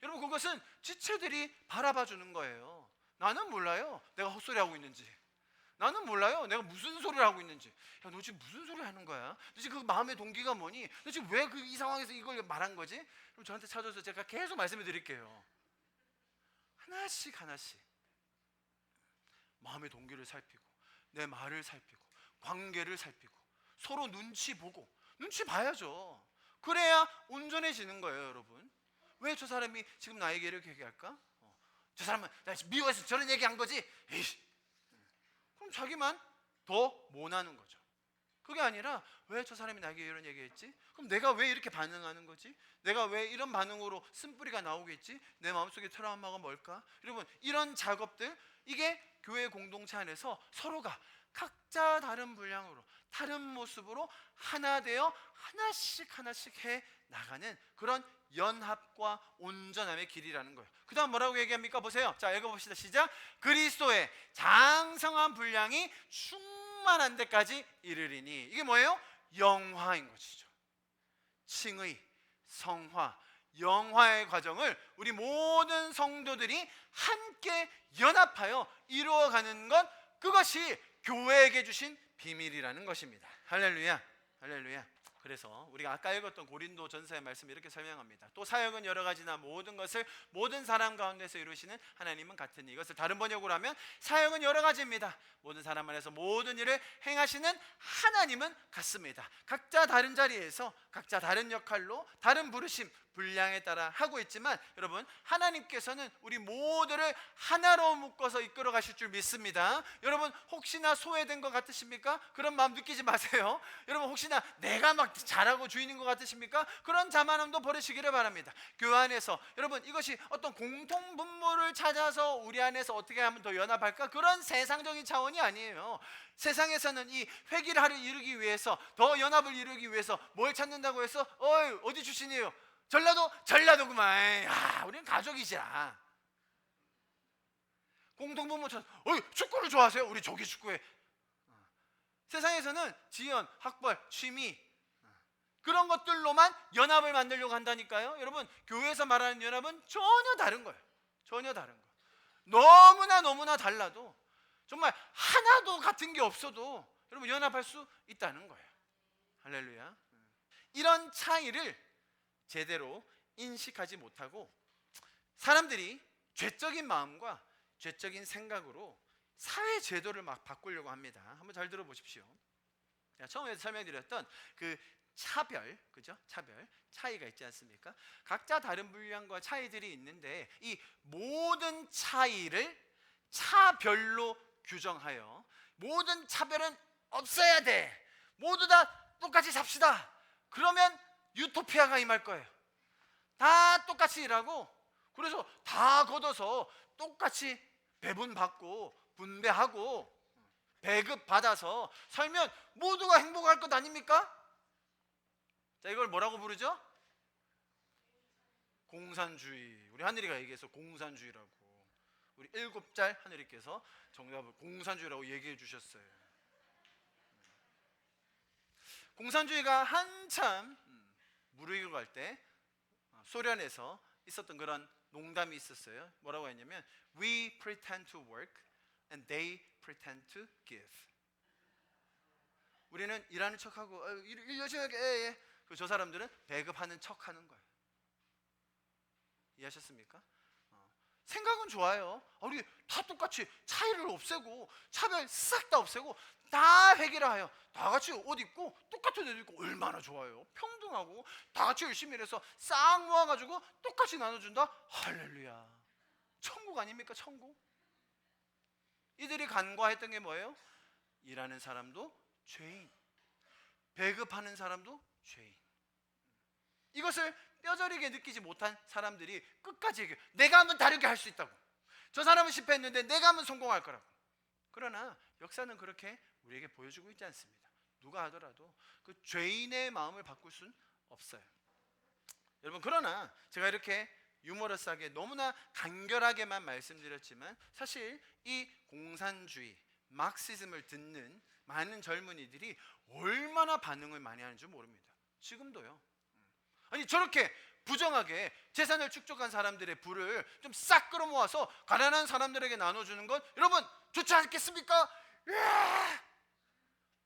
여러분 그것은 지체들이 바라봐 주는 거예요. 나는 몰라요, 내가 헛소리하고 있는지. 나는 몰라요, 내가 무슨 소리를 하고 있는지. 야, 너 지금 무슨 소리 하는 거야? 너 지금 그 마음의 동기가 뭐니? 너 지금 왜 이 상황에서 이걸 말한 거지? 그럼 저한테 찾아서 제가 계속 말씀을 드릴게요. 하나씩 하나씩 마음의 동기를 살피고 내 말을 살피고 관계를 살피고 서로 눈치 보고, 눈치 봐야죠. 그래야 온전해지는 거예요. 여러분, 왜 저 사람이 지금 나에게 이렇게 얘기할까? 저 사람은 나 미워해서 저런 얘기한 거지. 에이씨. 그럼 자기만 더 못하는 거죠. 그게 아니라 왜 저 사람이 나에게 이런 얘기했지? 그럼 내가 왜 이렇게 반응하는 거지? 내가 왜 이런 반응으로 쓴뿌리가 나오겠지? 내 마음속에 트라우마가 뭘까? 여러분, 이런 작업들, 이게 교회 공동체 안에서 서로가 각자 다른 분량으로 다른 모습으로 하나 되어 하나씩 하나씩 해 나가는 그런 연합과 온전함의 길이라는 거예요. 그 다음 뭐라고 얘기합니까? 보세요. 자, 읽어봅시다. 시작. 그리스도의 장성한 분량이 충만한 데까지 이르리니. 이게 뭐예요? 영화인 것이죠. 칭의, 성화, 영화의 과정을 우리 모든 성도들이 함께 연합하여 이루어가는 것, 그것이 교회에게 주신 비밀이라는 것입니다. 할렐루야, 할렐루야. 그래서 우리가 아까 읽었던 고린도 전서의 말씀이 이렇게 설명합니다. 또 사역은 여러 가지나 모든 것을 모든 사람 가운데서 이루시는 하나님은 같으니. 이것을 다른 번역으로 하면 사역은 여러 가지입니다. 모든 사람 안에서 모든 일을 행하시는 하나님은 같습니다. 각자 다른 자리에서 각자 다른 역할로 다른 부르심, 분량에 따라 하고 있지만, 여러분, 하나님께서는 우리 모두를 하나로 묶어서 이끌어 가실 줄 믿습니다. 여러분, 혹시나 소외된 것 같으십니까? 그런 마음 느끼지 마세요. 여러분, 혹시나 내가 막 잘하고 주인인 것 같으십니까? 그런 자만함도 버리시기를 바랍니다. 교회 안에서 여러분, 이것이 어떤 공통 분모를 찾아서 우리 안에서 어떻게 하면 더 연합할까? 그런 세상적인 차원이 아니에요. 세상에서는 이 회기를 이루기 위해서, 더 연합을 이루기 위해서 뭘 찾는다고 해서 어디 출신이에요? 전라도구만. 우리는 가족이지라. 공동부모처럼 축구를 좋아하세요? 우리 조기 축구회. 세상에서는 지연, 학벌, 취미, 그런 것들로만 연합을 만들려고 한다니까요. 여러분, 교회에서 말하는 연합은 전혀 다른 거예요. 전혀 다른 거예요. 너무나 달라도, 정말 하나도 같은 게 없어도 여러분 연합할 수 있다는 거예요. 할렐루야. 이런 차이를 제대로 인식하지 못하고 사람들이 죄적인 마음과 죄적인 생각으로 사회 제도를 막 바꾸려고 합니다. 한번 잘 들어보십시오. 처음에 설명드렸던 그 차별, 그죠? 차별, 차이가 있지 않습니까? 각자 다른 분량과 차이들이 있는데 이 모든 차이를 차별로 규정하여 모든 차별은 없어야 돼. 모두 다 똑같이 삽시다. 그러면 유토피아가 임할 거예요. 다 똑같이 일하고, 그래서 다 걷어서 똑같이 배분받고 분배하고 배급받아서 살면 모두가 행복할 것 아닙니까? 자, 이걸 뭐라고 부르죠? 공산주의. 우리 하늘이가 얘기해서 공산주의라고. 우리 7살 하늘이께서 정답을 공산주의라고 얘기해 주셨어요. 공산주의가 한참 무르익어갈 때 소련에서 있었던 그런 농담이 있었어요. 뭐라고 했냐면 We pretend to work and they pretend to give. 우리는 일하는 척하고 일 열심히 하게 저 사람들은 배급하는 척하는 거예요. 이해하셨습니까? 생각은 좋아요. 우리 다 똑같이 차이를 없애고 차별 싹 다 없애고 다 해결하여 다 같이 옷 입고 똑같은 옷 입고 얼마나 좋아요. 평등하고 다 같이 열심히 일해서 싹 모아가지고 똑같이 나눠준다. 할렐루야. 천국 아닙니까? 천국. 이들이 간과했던 게 뭐예요? 일하는 사람도 죄인, 배급하는 사람도 죄인. 이것을 뼈저리게 느끼지 못한 사람들이 끝까지 얘기해요. 내가 하면 다르게 할 수 있다고. 저 사람은 실패했는데 내가 하면 성공할 거라고. 그러나 역사는 그렇게 우리에게 보여주고 있지 않습니다. 누가 하더라도 그 죄인의 마음을 바꿀 수는 없어요. 여러분, 그러나 제가 이렇게 유머러스하게 너무나 간결하게만 말씀드렸지만 사실 이 공산주의, 마크시즘을 듣는 많은 젊은이들이 얼마나 반응을 많이 하는 줄 모릅니다. 지금도요. 아니, 저렇게 부정하게 재산을 축적한 사람들의 부를 좀 싹 끌어모아서 가난한 사람들에게 나눠주는 건 여러분 좋지 않겠습니까?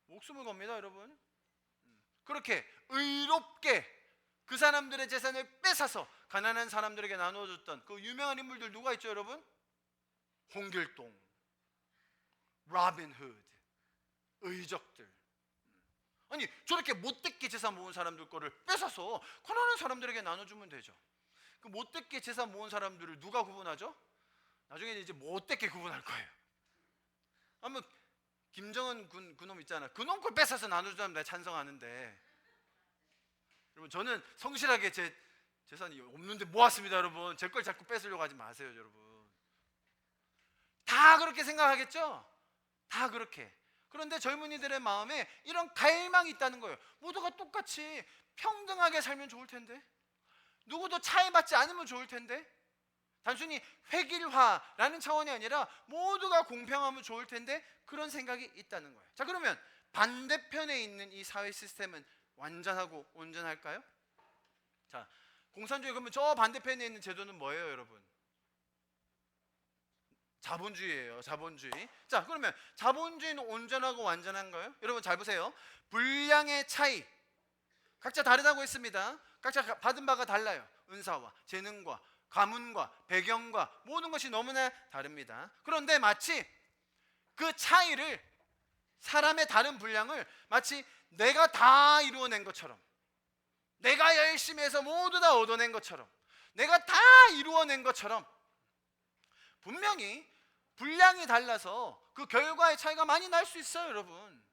목숨을 겁니다, 여러분. 그렇게 의롭게 그 사람들의 재산을 뺏어서 가난한 사람들에게 나눠줬던 그 유명한 인물들 누가 있죠, 여러분? 홍길동, 로빈 후드, 의적들. 아니, 저렇게 못되게 재산 모은 사람들 거를 뺏어서 가난한 사람들에게 나눠주면 되죠. 그 못되게 재산 모은 사람들을 누가 구분하죠? 나중에 이제 못되게 구분할 거예요. 아마 김정은 그놈 있잖아. 그놈 걸 뺏어서 나눠주자면 내가 찬성하는데, 여러분, 저는 성실하게 제 재산이 없는데 모았습니다. 여러분, 제 걸 자꾸 뺏으려고 하지 마세요. 여러분, 다 그렇게 생각하겠죠? 다 그렇게. 그런데 젊은이들의 마음에 이런 갈망이 있다는 거예요. 모두가 똑같이 평등하게 살면 좋을 텐데, 누구도 차이받지 않으면 좋을 텐데, 단순히 획일화라는 차원이 아니라 모두가 공평하면 좋을 텐데, 그런 생각이 있다는 거예요. 자, 그러면 반대편에 있는 이 사회 시스템은 완전하고 온전할까요? 자, 공산주의, 그러면 저 반대편에 있는 제도는 뭐예요, 여러분? 자본주의예요. 자본주의. 자, 그러면 자본주의는 온전하고 완전한가요? 여러분 잘 보세요. 분량의 차이, 각자 다르다고 했습니다. 각자 받은 바가 달라요. 은사와 재능과 가문과 배경과 모든 것이 너무나 다릅니다. 그런데 마치 그 차이를, 사람의 다른 분량을 마치 내가 다 이루어낸 것처럼, 내가 열심히 해서 모두 다 얻어낸 것처럼, 내가 다 이루어낸 것처럼, 분명히 분량이 달라서 그 결과의 차이가 많이 날 수 있어요. 여러분,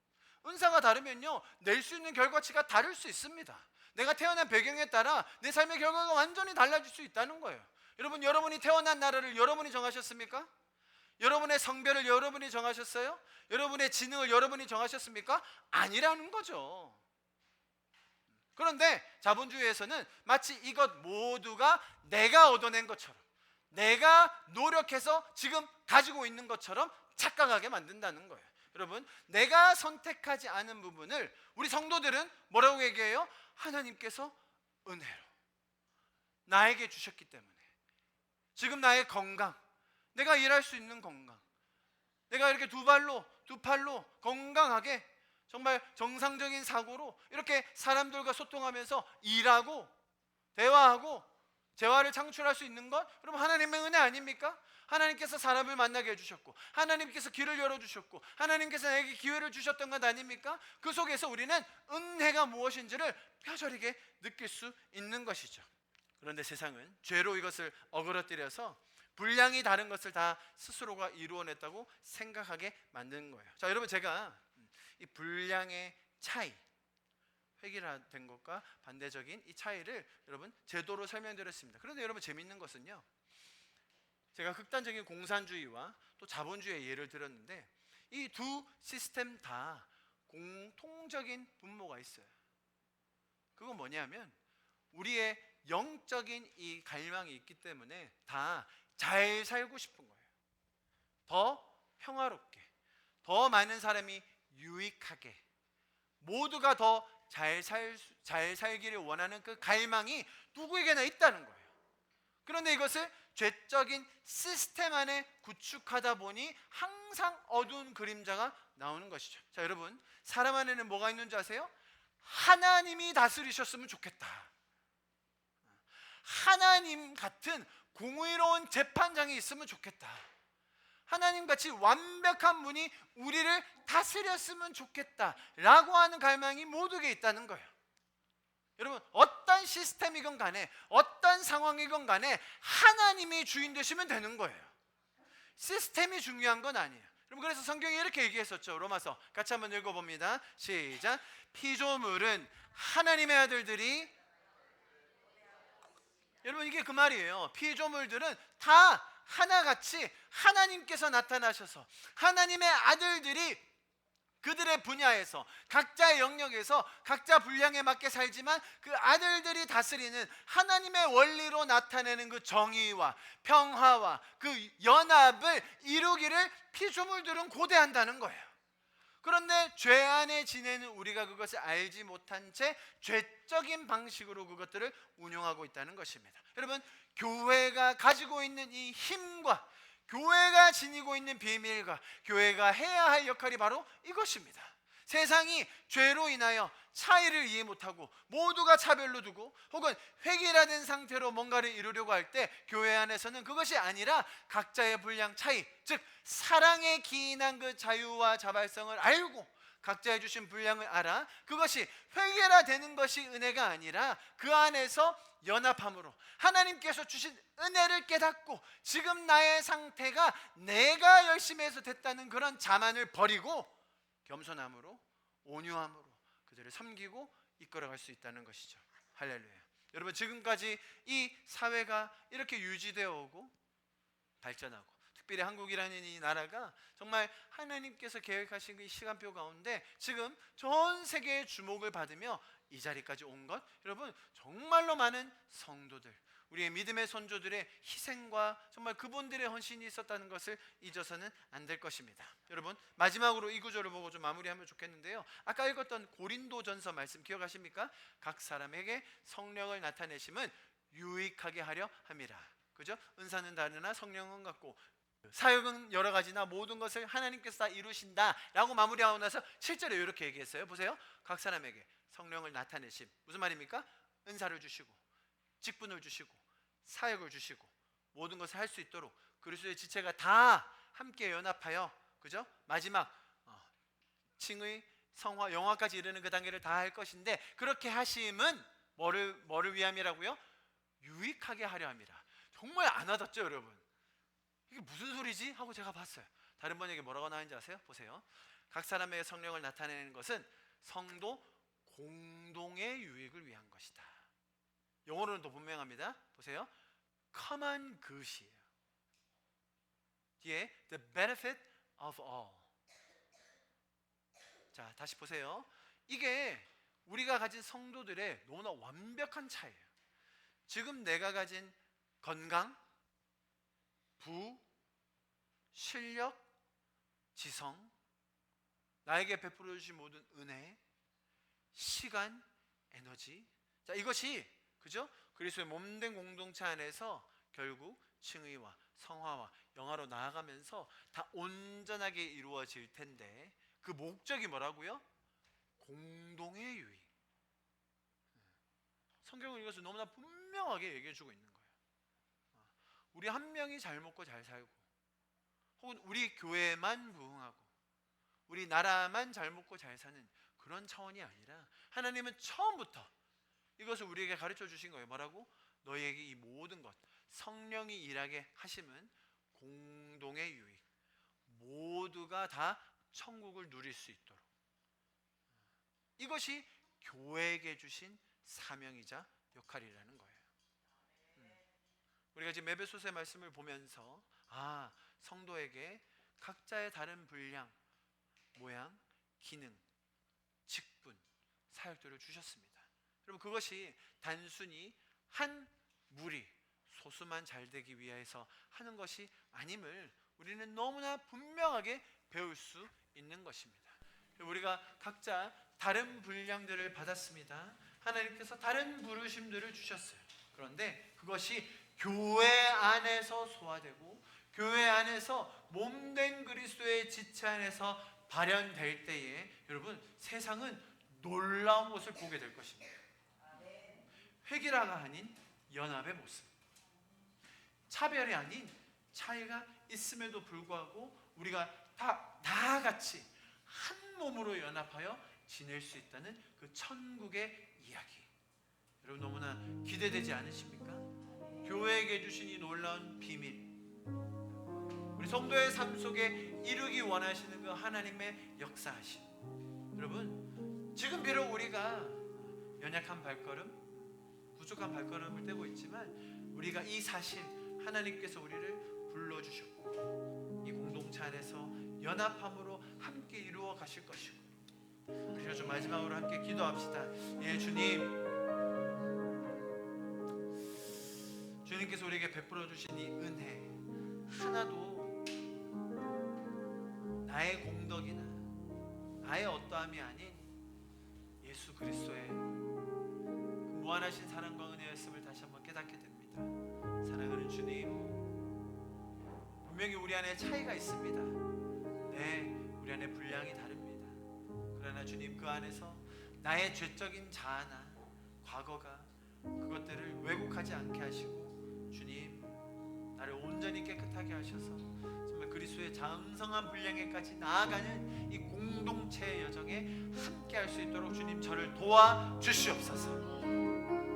은사가 다르면요 낼 수 있는 결과치가 다를 수 있습니다. 내가 태어난 배경에 따라 내 삶의 결과가 완전히 달라질 수 있다는 거예요. 여러분, 여러분이 태어난 나라를 여러분이 정하셨습니까? 여러분의 성별을 여러분이 정하셨어요? 여러분의 지능을 여러분이 정하셨습니까? 아니라는 거죠. 그런데 자본주의에서는 마치 이것 모두가 내가 얻어낸 것처럼, 내가 노력해서 지금 가지고 있는 것처럼 착각하게 만든다는 거예요. 여러분, 내가 선택하지 않은 부분을 우리 성도들은 뭐라고 얘기해요? 하나님께서 은혜로 나에게 주셨기 때문에. 지금 나의 건강, 내가 일할 수 있는 건강, 내가 이렇게 두 팔로 건강하게 정말 정상적인 사고로 이렇게 사람들과 소통하면서 일하고 대화하고 재화를 창출할 수 있는 것, 여러분 하나님의 은혜 아닙니까? 하나님께서 사람을 만나게 해주셨고, 하나님께서 길을 열어주셨고, 하나님께서 내게 기회를 주셨던 것 아닙니까? 그 속에서 우리는 은혜가 무엇인지를 뼈저리게 느낄 수 있는 것이죠. 그런데 세상은 죄로 이것을 어그러뜨려서 분량이 다른 것을 다 스스로가 이루어냈다고 생각하게 만드는 거예요. 자, 여러분, 제가 이 분량의 차이, 획일화된 것과 반대적인 이 차이를 여러분 제도로 설명드렸습니다. 그런데 여러분, 재밌는 것은요, 제가 극단적인 공산주의와 또 자본주의의 예를 들었는데 이 두 시스템 다 공통적인 분모가 있어요. 그건 뭐냐면 우리의 영적인 이 갈망이 있기 때문에 다 잘 살고 싶은 거예요. 더 평화롭게, 더 많은 사람이 유익하게, 모두가 더 잘 살기를 원하는 그 갈망이 누구에게나 있다는 거예요. 그런데 이것을 죄적인 시스템 안에 구축하다 보니 항상 어두운 그림자가 나오는 것이죠. 자, 여러분, 사람 안에는 뭐가 있는지 아세요? 하나님이 다스리셨으면 좋겠다. 하나님 같은 공의로운 재판장이 있으면 좋겠다. 하나님같이 완벽한 분이 우리를 다스렸으면 좋겠다라고 하는 갈망이 모두에게 있다는 거예요. 여러분, 어떤 시스템이건 간에 어떤 상황이건 간에 하나님이 주인 되시면 되는 거예요. 시스템이 중요한 건 아니에요. 여러분, 그래서 성경이 이렇게 얘기했었죠. 로마서 같이 한번 읽어봅니다. 시작. 피조물은 하나님의 아들들이, 여러분 이게 그 말이에요. 피조물들은 다 하나같이 하나님께서 나타나셔서 하나님의 아들들이 그들의 분야에서 각자의 영역에서 각자 분량에 맞게 살지만 그 아들들이 다스리는 하나님의 원리로 나타내는 그 정의와 평화와 그 연합을 이루기를 피조물들은 고대한다는 거예요. 그런데 죄 안에 지내는 우리가 그것을 알지 못한 채 죄적인 방식으로 그것들을 운용하고 있다는 것입니다. 여러분, 교회가 가지고 있는 이 힘과 교회가 지니고 있는 비밀과 교회가 해야 할 역할이 바로 이것입니다. 세상이 죄로 인하여 차이를 이해 못하고 모두가 차별로 두고 혹은 획일화된 상태로 뭔가를 이루려고 할 때 교회 안에서는 그것이 아니라 각자의 분량 차이, 즉 사랑에 기인한 그 자유와 자발성을 알고 각자의 주신 분량을 알아 그것이 획일화되는 것이 은혜가 아니라 그 안에서 연합함으로 하나님께서 주신 은혜를 깨닫고 지금 나의 상태가 내가 열심히 해서 됐다는 그런 자만을 버리고 겸손함으로 온유함으로 그들을 섬기고 이끌어갈 수 있다는 것이죠. 할렐루야. 여러분, 지금까지 이 사회가 이렇게 유지되어 오고 발전하고 특별히 한국이라는 이 나라가 정말 하나님께서 계획하신 그 시간표 가운데 지금 전 세계의 주목을 받으며 이 자리까지 온 것, 여러분 정말로 많은 성도들, 우리의 믿음의 선조들의 희생과 정말 그분들의 헌신이 있었다는 것을 잊어서는 안 될 것입니다. 여러분, 마지막으로 이 구절을 보고 좀 마무리하면 좋겠는데요, 아까 읽었던 고린도전서 말씀 기억하십니까? 각 사람에게 성령을 나타내심은 유익하게 하려 함이라. 그죠? 은사는 다르나 성령은 같고 사역은 여러 가지나 모든 것을 하나님께서 다 이루신다라고 마무리하고 나서 실제로 이렇게 얘기했어요. 보세요. 각 사람에게 성령을 나타내심. 무슨 말입니까? 은사를 주시고 직분을 주시고 사역을 주시고 모든 것을 할 수 있도록 그리스도의 지체가 다 함께 연합하여, 그죠? 마지막 칭의, 성화, 영화까지 이르는 그 단계를 다 할 것인데 그렇게 하심은 뭐를 위함이라고요? 유익하게 하려 함이라. 정말 안 와닿죠, 여러분? 이게 무슨 소리지? 하고 제가 봤어요. 다른 번역에 뭐라고 나왔는지 아세요? 보세요. 각 사람에게 성령을 나타내는 것은 성도 공동의 유익을 위한 것이다. 영어로는 더 분명합니다. 보세요. common good이에요. 뒤에 the benefit of all. 자, 다시 보세요. 이게 우리가 가진 성도들의 너무나 완벽한 차이예요. 지금 내가 가진 건강, 부, 실력, 지성, 나에게 베풀어 주신 모든 은혜, 시간, 에너지, 자, 이것이 그죠? 그리스도의 몸된 공동체 안에서 결국 칭의와 성화와 영화로 나아가면서 다 온전하게 이루어질 텐데, 그 목적이 뭐라고요? 공동의 유익. 성경은 이것을 너무나 분명하게 얘기해 주고 있는 거예요. 우리 한 명이 잘 먹고 잘 살고, 혹은 우리 교회만 부흥하고 우리 나라만 잘 먹고 잘 사는 그런 차원이 아니라, 하나님은 처음부터 이것을 우리에게 가르쳐 주신 거예요. 뭐라고? 너희에게 이 모든 것, 성령이 일하게 하심은 공동의 유익, 모두가 다 천국을 누릴 수 있도록, 이것이 교회에게 주신 사명이자 역할이라는 거예요. 우리가 지금 에베소서의 말씀을 보면서 성도에게 각자의 다른 분량, 모양, 기능, 직분, 사역들을 주셨습니다. 여러분, 그것이 단순히 한 무리, 소수만 잘 되기 위해서 하는 것이 아님을 우리는 너무나 분명하게 배울 수 있는 것입니다. 우리가 각자 다른 분량들을 받았습니다. 하나님께서 다른 부르심들을 주셨어요. 그런데 그것이 교회 안에서 소화되고 교회 안에서 몸된 그리스도의 지체 안에서 발현될 때에, 여러분, 세상은 놀라운 것을 보게 될 것입니다. 획일화가 아닌 연합의 모습, 차별이 아닌 차이가 있음에도 불구하고 우리가 다 같이 한 몸으로 연합하여 지낼 수 있다는 그 천국의 이야기, 여러분 너무나 기대되지 않으십니까? 교회에게 주신 이 놀라운 비밀, 우리 성도의 삶 속에 이루기 원하시는 그 하나님의 역사하심, 여러분, 지금 비록 우리가 연약한 발걸음, 부족한 발걸음을 떼고 있지만 우리가 이 사실, 하나님께서 우리를 불러주셨고 이 공동체 안에서 연합함으로 함께 이루어 가실 것이고, 그래서 좀 마지막으로 함께 기도합시다. 예, 주님께서 우리에게 베풀어 주신 이 은혜 하나도 나의 공덕이나 나의 어떠함이 아닌 예수 그리스도의 그 무한하신 사랑과 은혜였음을 다시 한번 깨닫게 됩니다. 사랑하는 주님, 분명히 우리 안에 차이가 있습니다. 네, 우리 안에 분량이 다릅니다. 그러나 주님, 그 안에서 나의 죄적인 자아나 과거가 그것들을 왜곡하지 않게 하시고, 주님, 나를 온전히 깨끗하게 하셔서 정말 그리스도의 장성한 분량에까지 나아가는 이 공동체의 여정에 함께 할 수 있도록 주님, 저를 도와주시옵소서.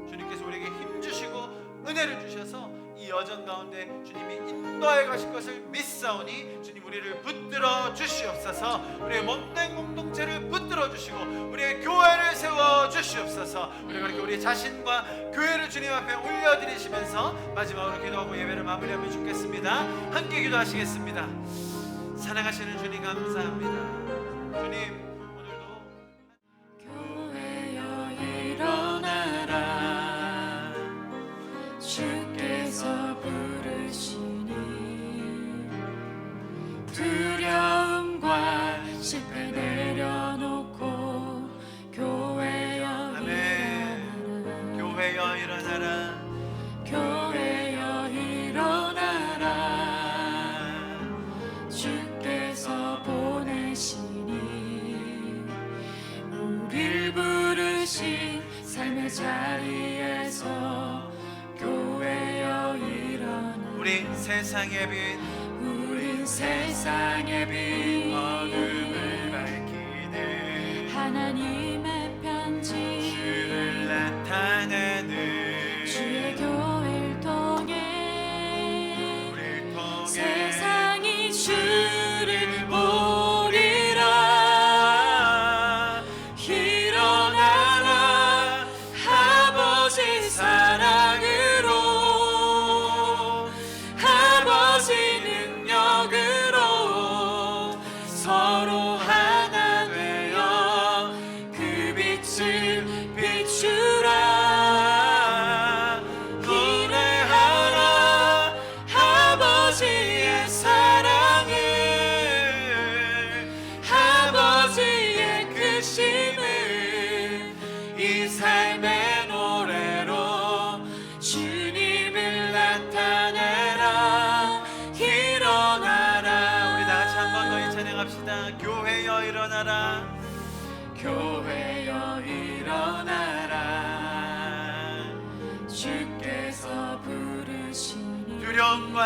주님께서 우리에게 힘주시고 은혜를 주셔서 이 여정 가운데 주님이 인도해 가실 것을 믿사오니, 주님, 우리를 붙들어 주시옵소서. 우리의 몸된 공동체를 붙들어 주시고 우리의 교회를 세워 주시옵소서. 우리가 그렇게 우리 자신과 교회를 주님 앞에 올려드리시면서 마지막으로 기도하고 예배를 마무리하면 좋겠습니다. 함께 기도하시겠습니다. 사랑하시는 주님, 감사합니다. 주님, 교회여 일어나라, 주께서 부르시니 두려움과 실패 내려놓고 교회여 일어나라, 교회여 일어나라, 교회여 일어나라, 주께서 보내시니 우릴 부르신 삶의 자리에서 교회여 일어나. 우린 세상의 빛, 우린 세상의 빛, 어둠을 밝히는 하나님의 편지, 주를 나타내는 주의 교회를 통해 우릴 통해 세상이 주를 보리라. 일어나라, 아버지 사랑으로, 아버지 능력으로 서로 하나 되어 그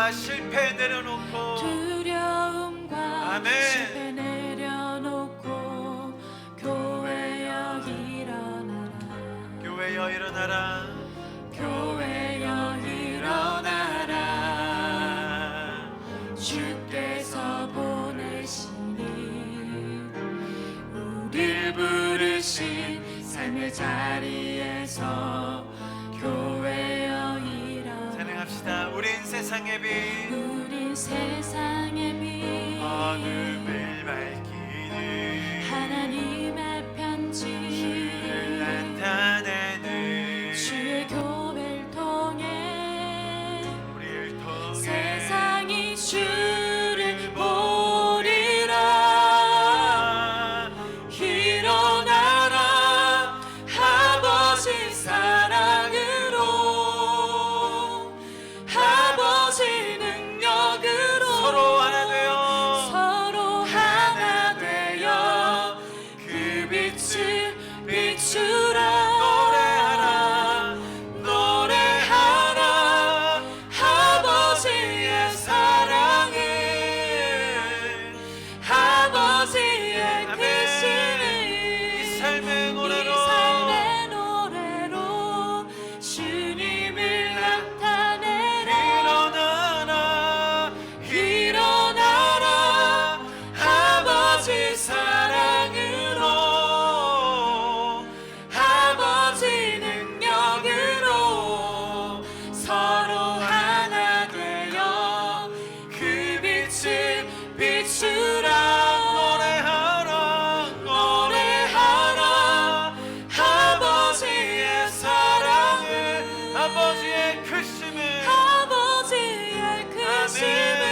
두려움과 실패 내려놓고 두려움과 아멘. 실패 내려놓고 교회여 일어나라 교회여 일어나라 교회여 일어나라 주께서 보내시니 우릴 부르신 삶의 자리에서 교회여 일어나라 찬양합시다. 우린 세상의 빛 우린 세상의 빛 어둠을 밝히는 하나님의 편지 주를 나타내는 주의 교회를 통해 우리를 통해 세상이 주를 보리라 일어나라 아버지 사랑으로 아버지 능력으로 서로 하나 되어 서로 하나 되어 그 빛을 비추라 노래하라 노래하라 아버지의 사랑을 아버지의 아멘. 크심을 이 삶의 노래로 이 삶의 노래로 주님을 나타내라 일어나라 일어나라 아버지 사랑으로 아버지 능력으로 서로 하나 되어 그 빛을 비추라 노래하라 노래하라 아버지의 사랑을 아버지의 크심을 아버지의 크심을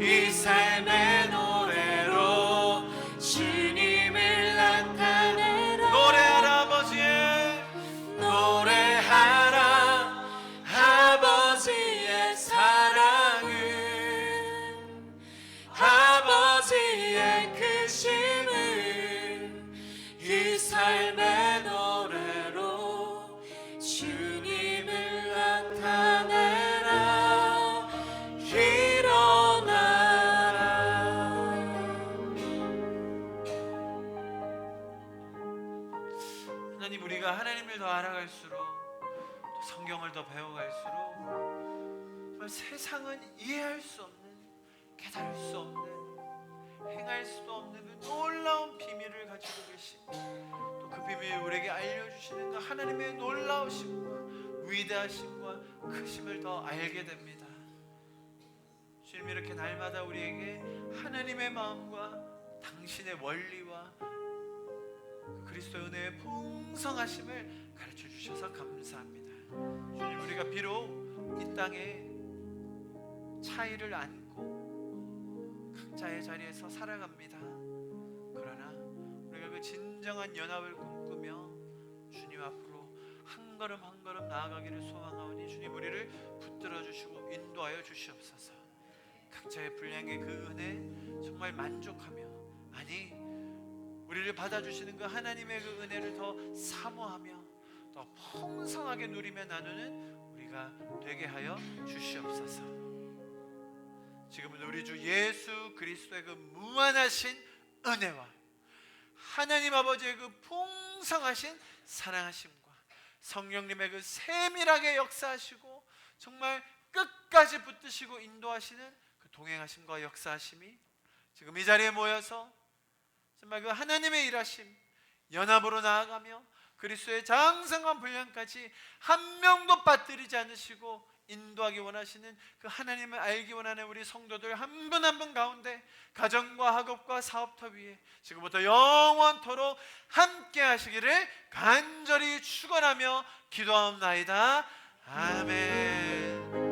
이 삶의 노래로 주님을 나타내라 노래하라 아버지의 노래하라 아버지의 사랑을 아버지의 크심을 이 삶의 노래로 주님을 나타내라 일어나라 하나님 우리가 하나님을 더 알아갈수록 또 성경을 더 배워갈수록 정말 세상은 이해할 수 없는 깨달을 수 없는 행할 수도 없는 그 놀라운 비밀을 가지고 계신 또 그 비밀을 우리에게 알려주시는 그 하나님의 놀라우심과 위대하심과 크심을 더 알게 됩니다. 주님 이렇게 날마다 우리에게 하나님의 마음과 당신의 원리와 그 그리스도의 은혜의 풍성하심을 가르쳐 주셔서 감사합니다. 주님 우리가 비록 이 땅에 차이를 안고 각자의 자리에서 살아갑니다. 그러나 우리가 그 진정한 연합을 꿈꾸며 주님 앞으로 한 걸음 한 걸음 나아가기를 소망하오니 주님 우리를 붙들어 주시고 인도하여 주시옵소서. 각자의 분량의 그 은혜 정말 만족하며 아니 우리를 받아주시는 그 하나님의 그 은혜를 더 사모하며 더 풍성하게 누리며 나누는 우리가 되게 하여 주시옵소서. 지금은 우리 주 예수 그리스도의 그 무한하신 은혜와 하나님 아버지의 그 풍성하신 사랑하심과 성령님의 그 세밀하게 역사하시고 정말 끝까지 붙드시고 인도하시는 그 동행하심과 역사하심이 지금 이 자리에 모여서 정말 그 하나님의 일하심 연합으로 나아가며 그리스도의 장성한 분량까지 한 명도 빠뜨리지 않으시고 인도하기 원하시는 그 하나님을 알기 원하는 우리 성도들 한 분 한 분 가운데 가정과 학업과 사업터 위에 지금부터 영원토록 함께 하시기를 간절히 축원하며 기도하옵나이다. 아멘.